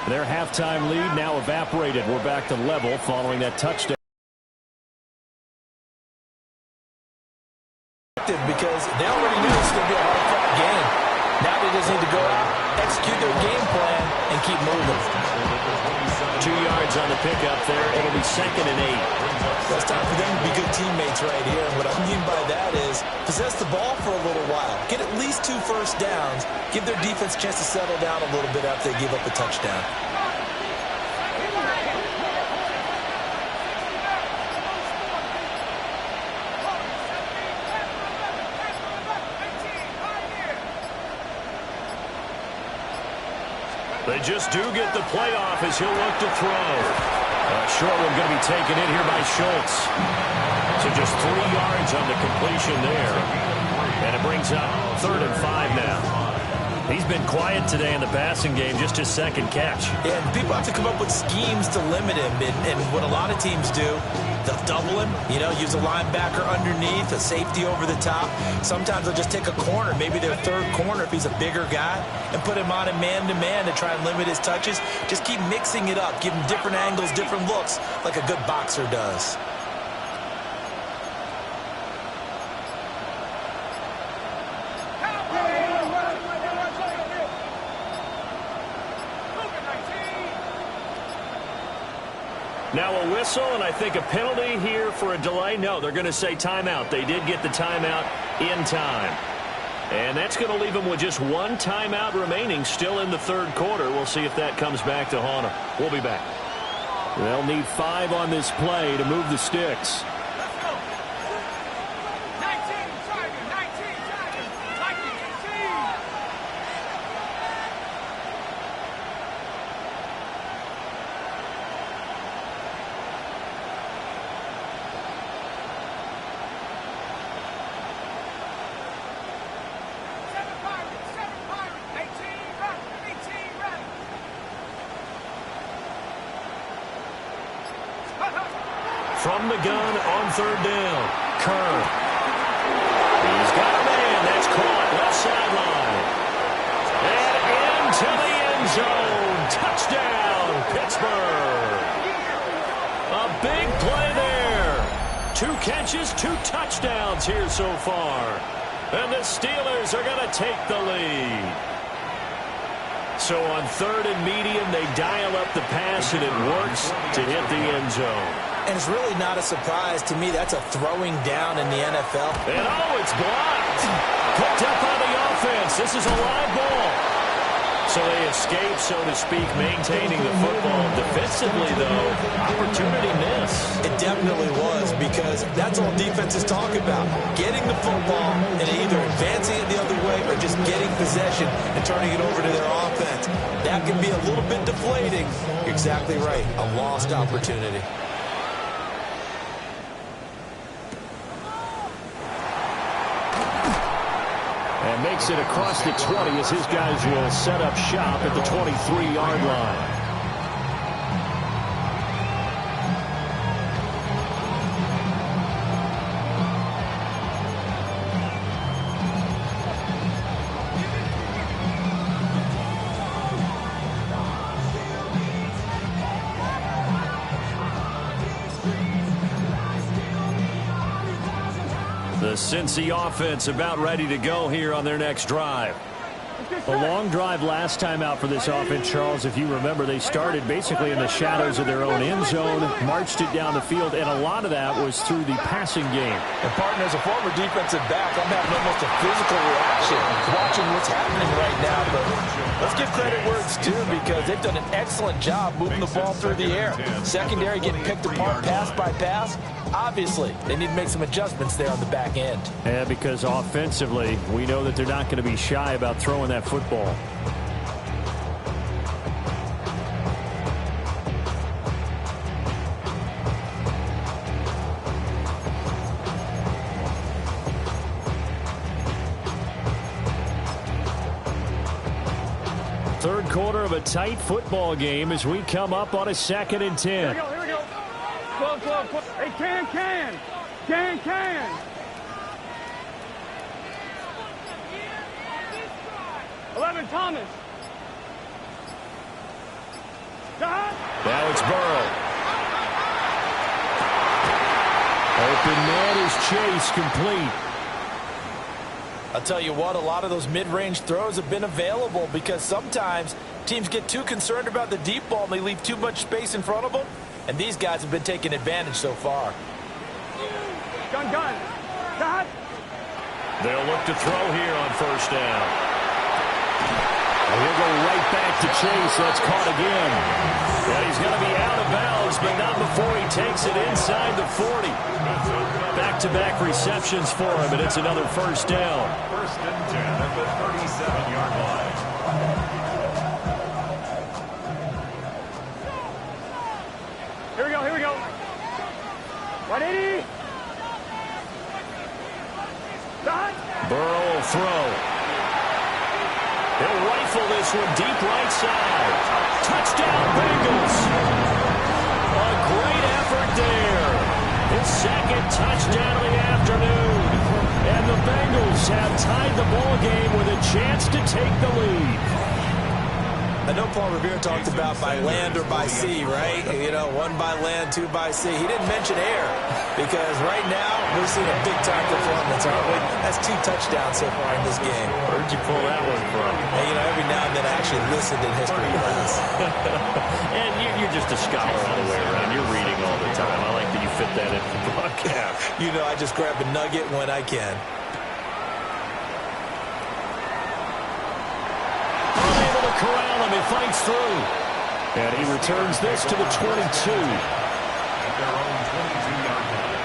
Speaker 9: Their halftime lead now evaporated. We're back to level following that touchdown.
Speaker 10: Because they already knew this was going to be a hard-fought game. Now they just need to go out, execute their game plan, and keep moving.
Speaker 9: 2 yards on the pickup there. It'll be 2nd and 8.
Speaker 10: It's time for them to be good teammates right here. And what I mean by that is possess the ball for a little while. Get at least 2 first downs. Give their defense a chance to settle down a little bit after they give up a touchdown.
Speaker 9: They just do get the playoff as he'll look to throw. Short one going to be taken in here by Schultz. So just 3 yards on the completion there. And it brings up 3rd and 5 now. He's been quiet today in the passing game, just his 2nd catch.
Speaker 10: Yeah, and people have to come up with schemes to limit him. And what a lot of teams do, they'll double him, use a linebacker underneath, a safety over the top. Sometimes they'll just take a corner, maybe their 3rd corner if he's a bigger guy, and put him on a man-to-man to try and limit his touches. Just keep mixing it up, give him different angles, different looks, like a good boxer does.
Speaker 9: Now a whistle, and I think a penalty here for a delay. No, they're going to say timeout. They did get the timeout in time. And that's going to leave them with just 1 timeout remaining still in the 3rd quarter. We'll see if that comes back to haunt them. We'll be back. They'll need 5 on this play to move the sticks. From the gun on 3rd down. Kerr. He's got a man. That's caught. Left sideline. And into the end zone. Touchdown, Pittsburgh. A big play there. 2 catches, 2 touchdowns here so far. And the Steelers are going to take the lead. So on 3rd and medium, they dial up the pass, and it works to hit the end zone.
Speaker 10: And it's really not a surprise to me. That's a throwing down in the NFL.
Speaker 9: And it's blocked. Picked up on the offense. This is a live ball. So they escape, so to speak, maintaining the football. Defensively, though, opportunity missed.
Speaker 10: It definitely was, because because that's all defense is talking about. Getting the football and either advancing it the other way or just getting possession and turning it over to their offense. That can be a little bit deflating. You're exactly right. A lost opportunity.
Speaker 9: And makes it across the 20 as his guys will set up shop at the 23-yard line. The Cincy offense about ready to go here on their next drive. A long drive last time out for this offense, Charles. If you remember, they started basically in the shadows of their own end zone, marched it down the field, and a lot of that was through the passing game.
Speaker 6: And, partner, as a former defensive back, I'm having almost a physical reaction watching what's happening right now. But let's give credit where it's due because they've done an excellent job moving the ball through the air. Secondary getting picked apart pass by pass. Obviously, they need to make some adjustments there on the back end.
Speaker 9: Yeah, because offensively, we know that they're not going to be shy about throwing that football. Third quarter of a tight football game as we come up on a 2nd and 10.
Speaker 11: Here we go. Close. Hey, can. 11, Thomas.
Speaker 9: Now it's Burrow. Open man is Chase, complete.
Speaker 6: I'll tell you what, a lot of those mid-range throws have been available because sometimes teams get too concerned about the deep ball and they leave too much space in front of them. And these guys have been taking advantage so far.
Speaker 11: Gun.
Speaker 9: They'll look to throw here on first down. And he'll go right back to Chase. That's caught again. And he's going to be out of bounds, but not before he takes it inside the 40. Back-to-back receptions for him, and it's another first down.
Speaker 7: 1st and 10 at the 37-yard line.
Speaker 11: Here we go. 180.
Speaker 9: Burrow will throw. He'll rifle this one deep right side. Touchdown, Bengals. A great effort there. His 2nd touchdown of the afternoon. And the Bengals have tied the ball game with a chance to take the lead.
Speaker 10: I know Paul Revere talked about by land or by sea, right? You know, 1 by land, 2 by sea. He didn't mention air because right now we're seeing a big-time performance, aren't we? That's 2 touchdowns so far in this game.
Speaker 9: Where'd you pull that one from?
Speaker 10: And, you know, every now and then I actually listened in history class.
Speaker 9: And you're just a scholar all the way around. You're reading all the time. I like that you fit that in the broadcast.
Speaker 10: You know, I just grab a nugget when I can.
Speaker 9: Corral him, he fights through. And he returns this to the 22.
Speaker 7: At their own 22-yard line.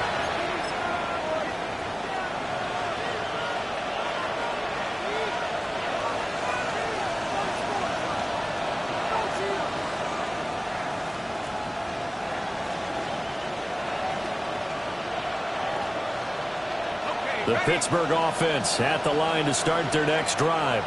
Speaker 9: The Pittsburgh offense at the line to start their next drive.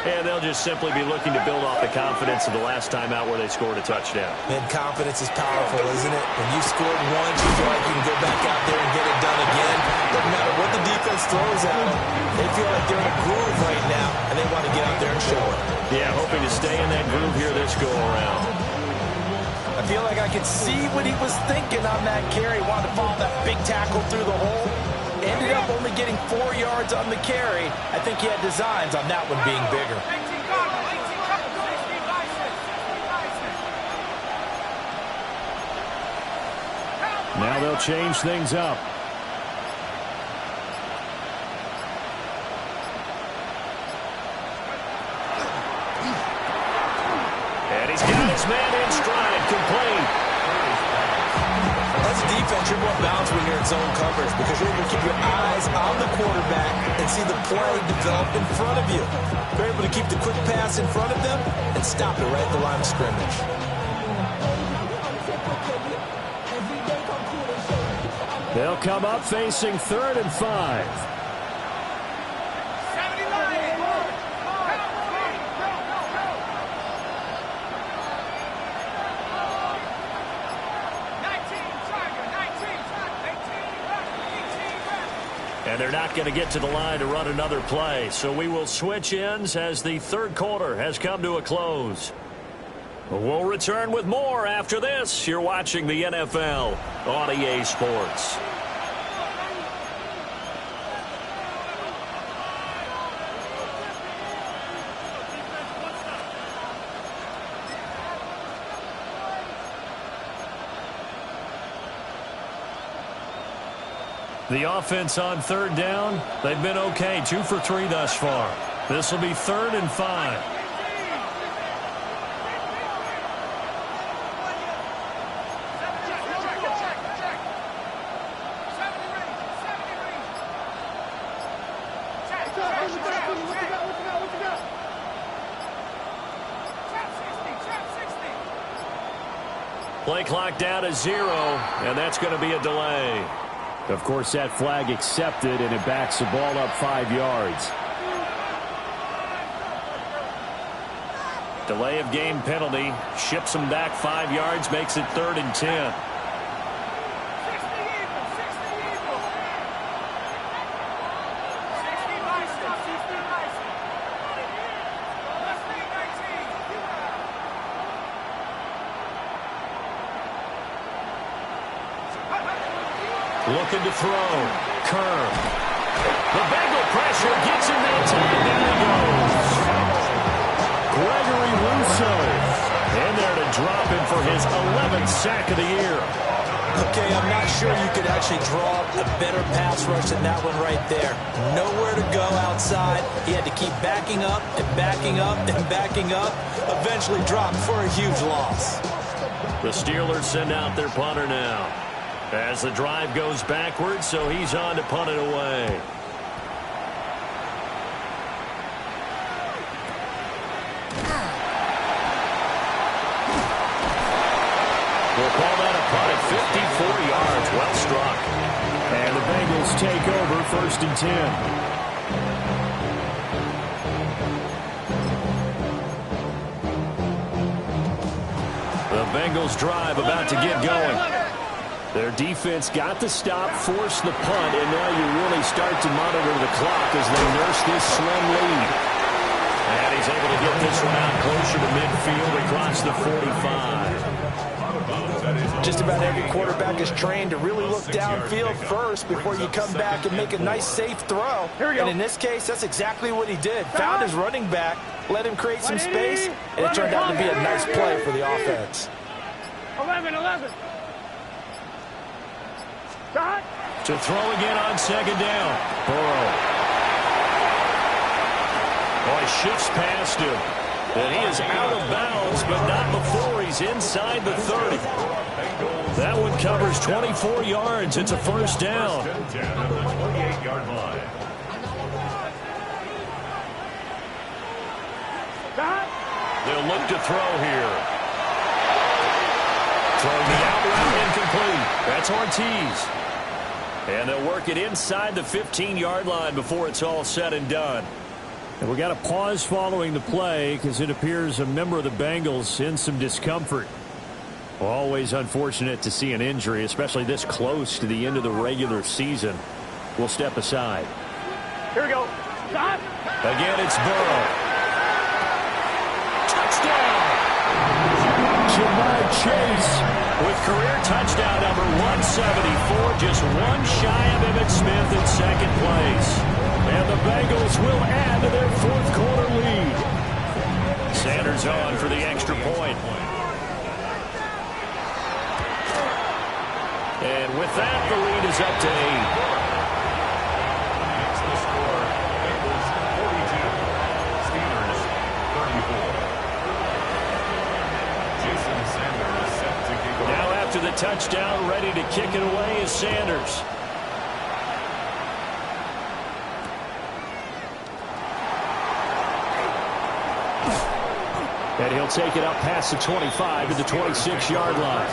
Speaker 9: And they'll just simply be looking to build off the confidence of the last time out where they scored a touchdown.
Speaker 10: And confidence is powerful, isn't it? When you scored once, you feel like you can go back out there and get it done again. Doesn't matter what the defense throws at them. They feel like they're in a groove right now, and they want to get out there and show it.
Speaker 9: Yeah, hoping to stay in that groove here this go-around.
Speaker 6: I feel like I could see what he was thinking on that carry. Wanted to follow that big tackle through the hole. Ended up only getting 4 yards on the carry. I think he had designs on that one being bigger.
Speaker 9: Now they'll change things up. And he's got his man in stride, complete.
Speaker 10: That's defense, you're more balanced when you're in zone coverage because you're able to keep your eyes on the quarterback and see the play develop in front of you. You're able to keep the quick pass in front of them and stop it right at the line of scrimmage.
Speaker 9: They'll come up facing 3rd and 5. And they're not going to get to the line to run another play. So we will switch ends as the third quarter has come to a close. We'll return with more after this. You're watching the NFL on EA Sports. The offense on 3rd down, they've been okay, 2 for 3 thus far. This will be 3rd and 5. Play clock down to 0, and that's going to be a delay. Of course, that flag accepted, and it backs the ball up 5 yards. Delay of game penalty. Ships them back 5 yards, makes it 3rd and 10. Looking to throw. Curve. The Bengal pressure gets him that time. Down he goes. Gregory Rousseau in there to drop him for his 11th sack of the year.
Speaker 10: Okay, I'm not sure you could actually draw up a better pass rush than that one right there. Nowhere to go outside. He had to keep backing up and backing up and backing up. Eventually dropped for a huge loss.
Speaker 9: The Steelers send out their punter now. As the drive goes backwards, so he's on to punt it away. We'll call that a punt at 54 yards. Well struck. And the Bengals take over 1st and 10. The Bengals drive about to get going. Their defense got the stop, forced the punt, and now you really start to monitor the clock as they nurse this slim lead. And he's able to get this one out closer to midfield across the 45.
Speaker 10: Just about every quarterback is trained to really look downfield first before you come back and make a nice, safe throw. And in this case, that's exactly what he did. Found his running back, let him create some space, and it turned out to be a nice play for the offense.
Speaker 11: 11.
Speaker 9: To throw again on 2nd down. Burrow. Boy, shifts past him. And he is out of bounds, but not before he's inside the 30. That one covers 24 yards. It's a 1st down.
Speaker 7: 28-yard line.
Speaker 9: They'll look to throw here. Throwing the out route incomplete. That's Ortiz. And they'll work it inside the 15-yard line before it's all said and done. And we got a pause following the play because it appears a member of the Bengals in some discomfort. Always unfortunate to see an injury, especially this close to the end of the regular season. We'll step aside.
Speaker 11: Here we go. Stop.
Speaker 9: Again, it's Burrow. Touchdown! Jamar Chase with career touchdown number 174, just one shy of Emmitt Smith in 2nd place. And the Bengals will add to their 4th quarter lead. Sanders on for the extra point. And with that, the lead is up to 8. after the touchdown, ready to kick it away is Sanders. And he'll take it up past the 25 to the 26-yard line.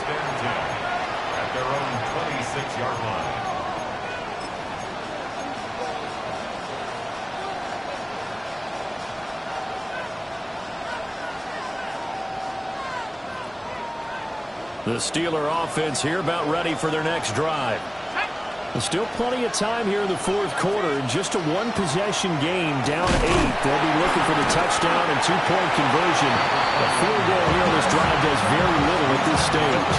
Speaker 7: At their own 26-yard line.
Speaker 9: The Steeler offense here about ready for their next drive. There's still plenty of time here in the fourth quarter. In just a one-possession game, down 8. They'll be looking for the touchdown and two-point conversion. A field goal here on this drive does very little at this stage.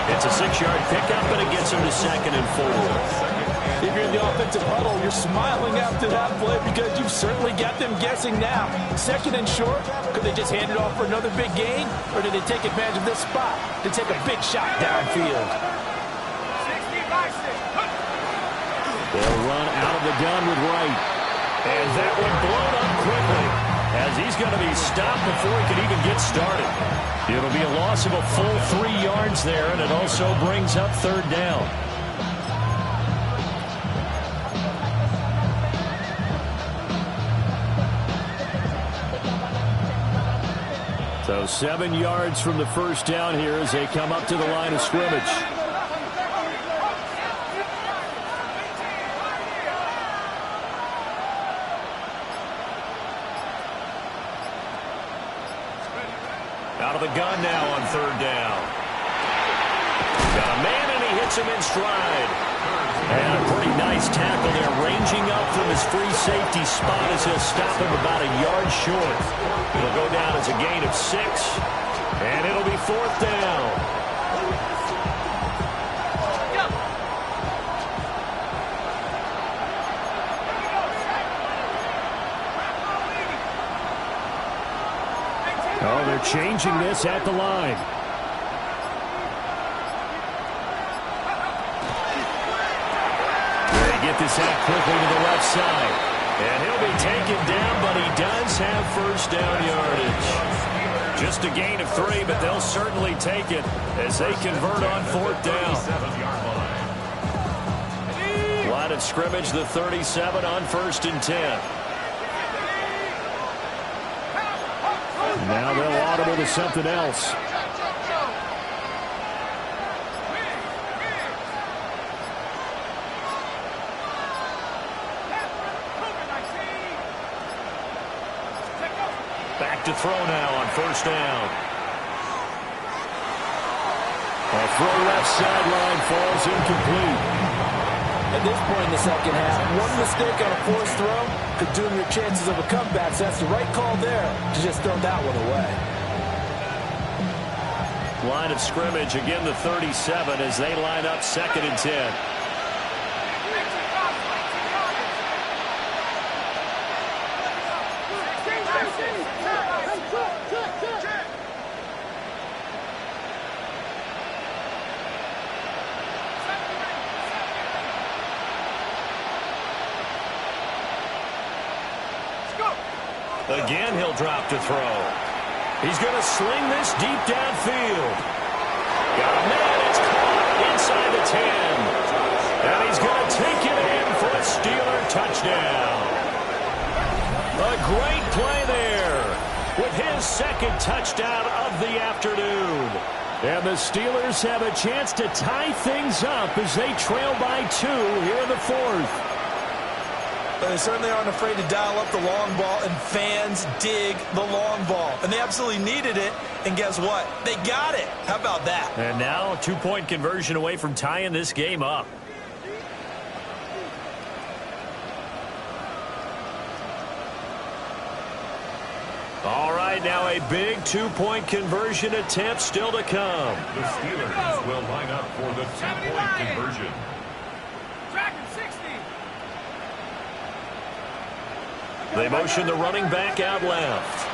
Speaker 9: It's a 6-yard pickup, and it gets them to 2nd and 4.
Speaker 10: If you're in the offensive huddle, you're smiling after that play because you've certainly got them guessing now. 2nd and short, could they just hand it off for another big gain? Or did they take advantage of this spot to take a big shot downfield?
Speaker 9: They'll run out of the gun with Wright. And that one blown up quickly as he's going to be stopped before he can even get started. It'll be a loss of a full 3 yards there, and it also brings up 3rd down. So 7 yards from the first down here as they come up to the line of scrimmage. Out of the gun now on 3rd down. Got a man, and he hits him in stride. And a pretty nice tackle there, ranging up from his free safety spot as he'll stop him about a yard short. It'll go down as a gain of 6, and it'll be 4th down. Oh, they're changing this at the line. They get this out quickly to the left side. And he'll be taken down, but he does have first down yardage. Just a gain of 3, but they'll certainly take it as they convert on 4th down. Line of scrimmage, the 37 on 1st and 10. Now they'll audible to something else. Back to throw now on 1st down. A throw left sideline falls incomplete.
Speaker 10: At this point in the second half, one mistake on a forced throw could doom your chances of a comeback. So that's the right call there to just throw that one away.
Speaker 9: Line of scrimmage, again the 37 as they line up 2nd and 10. Again, he'll drop to throw. He's going to sling this deep downfield. Got a man, it's caught inside the 10. And he's going to take it in for a Steeler touchdown. A great play there with his 2nd touchdown of the afternoon. And the Steelers have a chance to tie things up as they trail by 2 here in the 4th.
Speaker 10: But they certainly aren't afraid to dial up the long ball, and fans dig the long ball. And they absolutely needed it, and guess what? They got it. How about that?
Speaker 9: And now a 2-point conversion away from tying this game up. All right, now a big 2-point conversion attempt still to come.
Speaker 7: The Steelers will line up for the 2-point conversion.
Speaker 9: They motion the running back out left.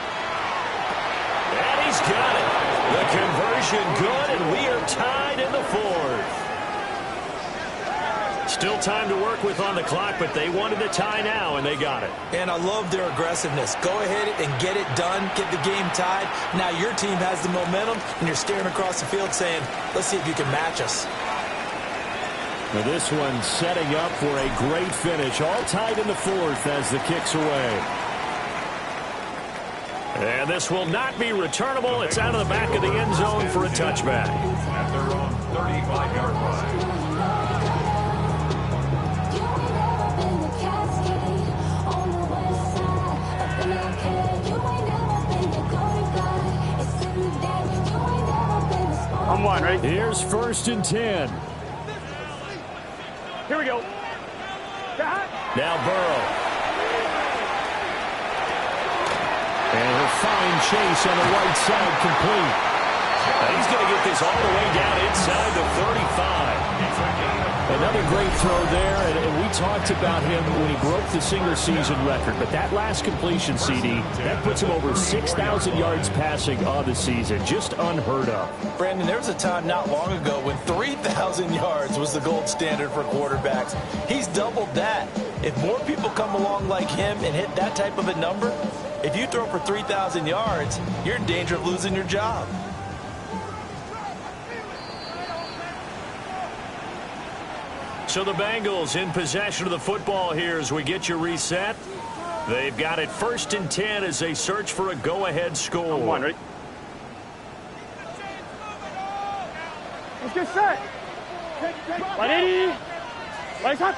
Speaker 9: And he's got it. The conversion good, and we are tied in the 4th. Still time to work with on the clock, but they wanted the tie now, and they got it.
Speaker 10: And I love their aggressiveness. Go ahead and get it done, get the game tied. Now your team has the momentum, and you're staring across the field saying, let's see if you can match us.
Speaker 9: Now this one setting up for a great finish. All tied in the fourth as the kick's away. And this will not be returnable. It's out of the back of the end zone for a touchback.
Speaker 7: At their own 35-yard line.
Speaker 11: I'm one, right?
Speaker 9: Here's 1st and 10.
Speaker 11: Here we go.
Speaker 9: Now Burrow. And he'll find Chase on the right side, complete. He's going to get this all the way down inside the 35. Another great throw there, and we talked about him when he broke the single-season record. But that last completion, CD, that puts him over 6,000 yards passing on the season. Just unheard of.
Speaker 10: Brandon, there was a time not long ago when 3,000 yards was the gold standard for quarterbacks. He's doubled that. If more people come along like him and hit that type of a number, if you throw for 3,000 yards, you're in danger of losing your job.
Speaker 9: So the Bengals in possession of the football here as we get you reset. They've got it 1st and 10 as they search for a go-ahead score.
Speaker 11: I'm one, right? Let's get set. Ready? Lights up.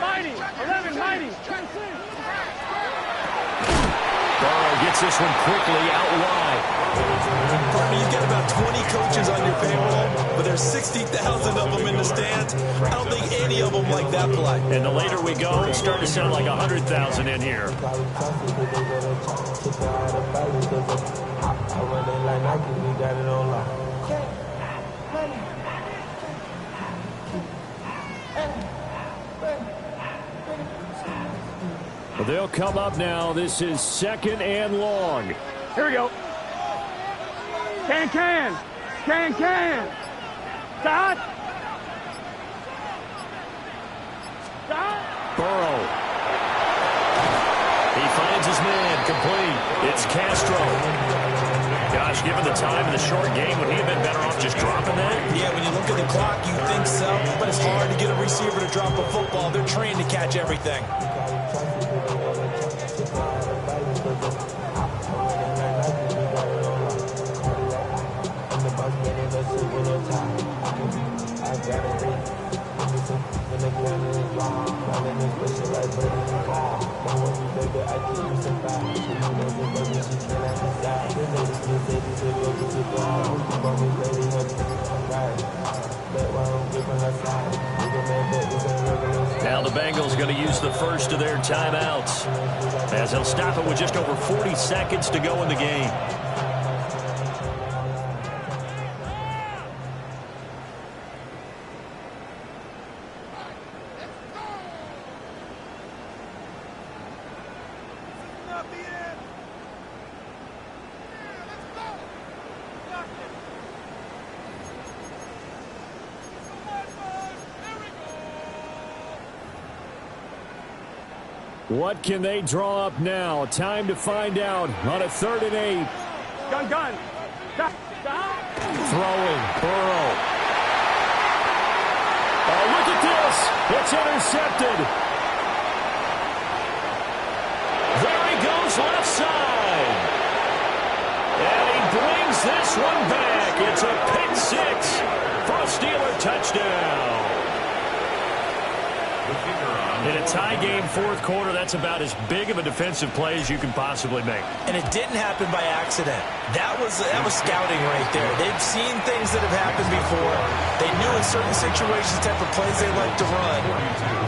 Speaker 11: Mighty.
Speaker 9: Burrow gets this one quickly out wide.
Speaker 10: You've got about 20 coaches on your payroll, but there's 60,000 of them in the stands. I don't think any of them like that play.
Speaker 9: And the later we go, it's starting to sound like 100,000 in here. Well, they'll come up now. This is 2nd and long.
Speaker 11: Here we go. Can. Stop.
Speaker 9: Burrow. He finds his man, complete. It's Castro. Gosh, given the time in the short game, would he have been better off just dropping that?
Speaker 10: Yeah, when you look at the clock, you think so, but it's hard to get a receiver to drop a football. They're trained to catch everything.
Speaker 9: Now the Bengals going to use the first of their timeouts as they'll stop it with just over 40 seconds to go in the game. What can they draw up now? Time to find out on a 3rd and 8.
Speaker 11: Gun. Stop.
Speaker 9: Throwing, Burrow. Oh, look at this. It's intercepted. There he goes left side. And he brings this one back. It's a pick 6 for a Steeler touchdown. In a tie game, 4th quarter, that's about as big of a defensive play as you can possibly make.
Speaker 10: And it didn't happen by accident. That was scouting right there. They've seen things that have happened before. They knew in certain situations the type of plays they like to run,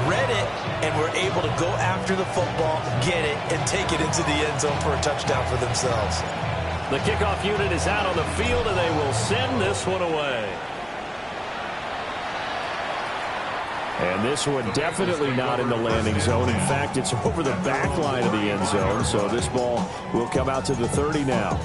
Speaker 10: read it, and were able to go after the football, get it, and take it into the end zone for a touchdown for themselves.
Speaker 9: The kickoff unit is out on the field, and they will send this one away. And this one definitely not in the landing zone. In fact, it's over the back line of the end zone. So this ball will come out to the 30 now.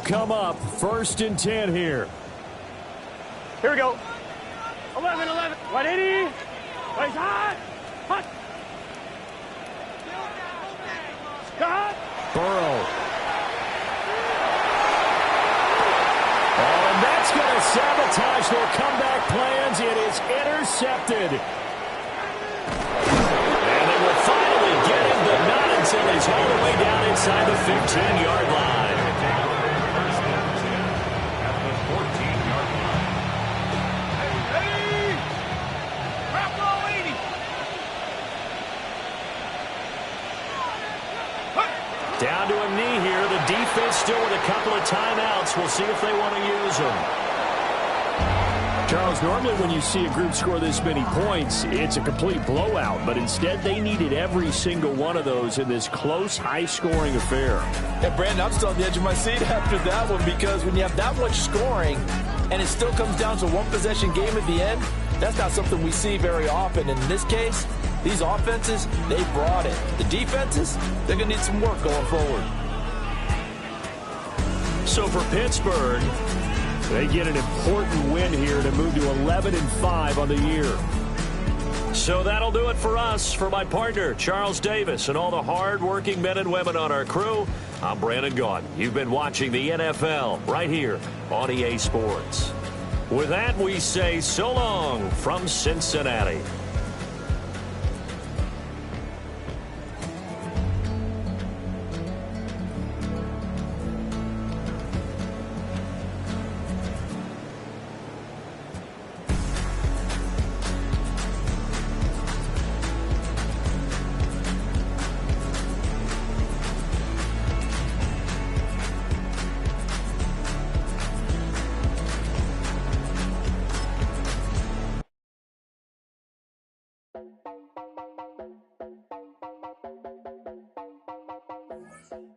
Speaker 9: come up. 1st and 10 here.
Speaker 11: Here we go. 11, 180. Place hot. Hot. Cut.
Speaker 9: Burrow. Oh, and that's going to sabotage their comeback plans. It is intercepted. And they will finally get him, but not until he's all the way down inside the 15-yard line. Down to a knee here. The defense still with a couple of timeouts. We'll see if they want to use them. Charles, normally when you see a group score this many points, it's a complete blowout. But instead, they needed every single one of those in this close, high-scoring affair.
Speaker 10: Yeah, Brandon, I'm still on the edge of my seat after that one because when you have that much scoring and it still comes down to a one-possession game at the end, that's not something we see very often. And in this case, these offenses, they brought it. The defenses, they're going to need some work going forward.
Speaker 9: So for Pittsburgh, they get an important win here to move to 11-5 on the year. So that'll do it for us. For my partner, Charles Davis, and all the hard-working men and women on our crew, I'm Brandon Gaudin. You've been watching the NFL right here on EA Sports. With that, we say so long from Cincinnati.
Speaker 12: Bye.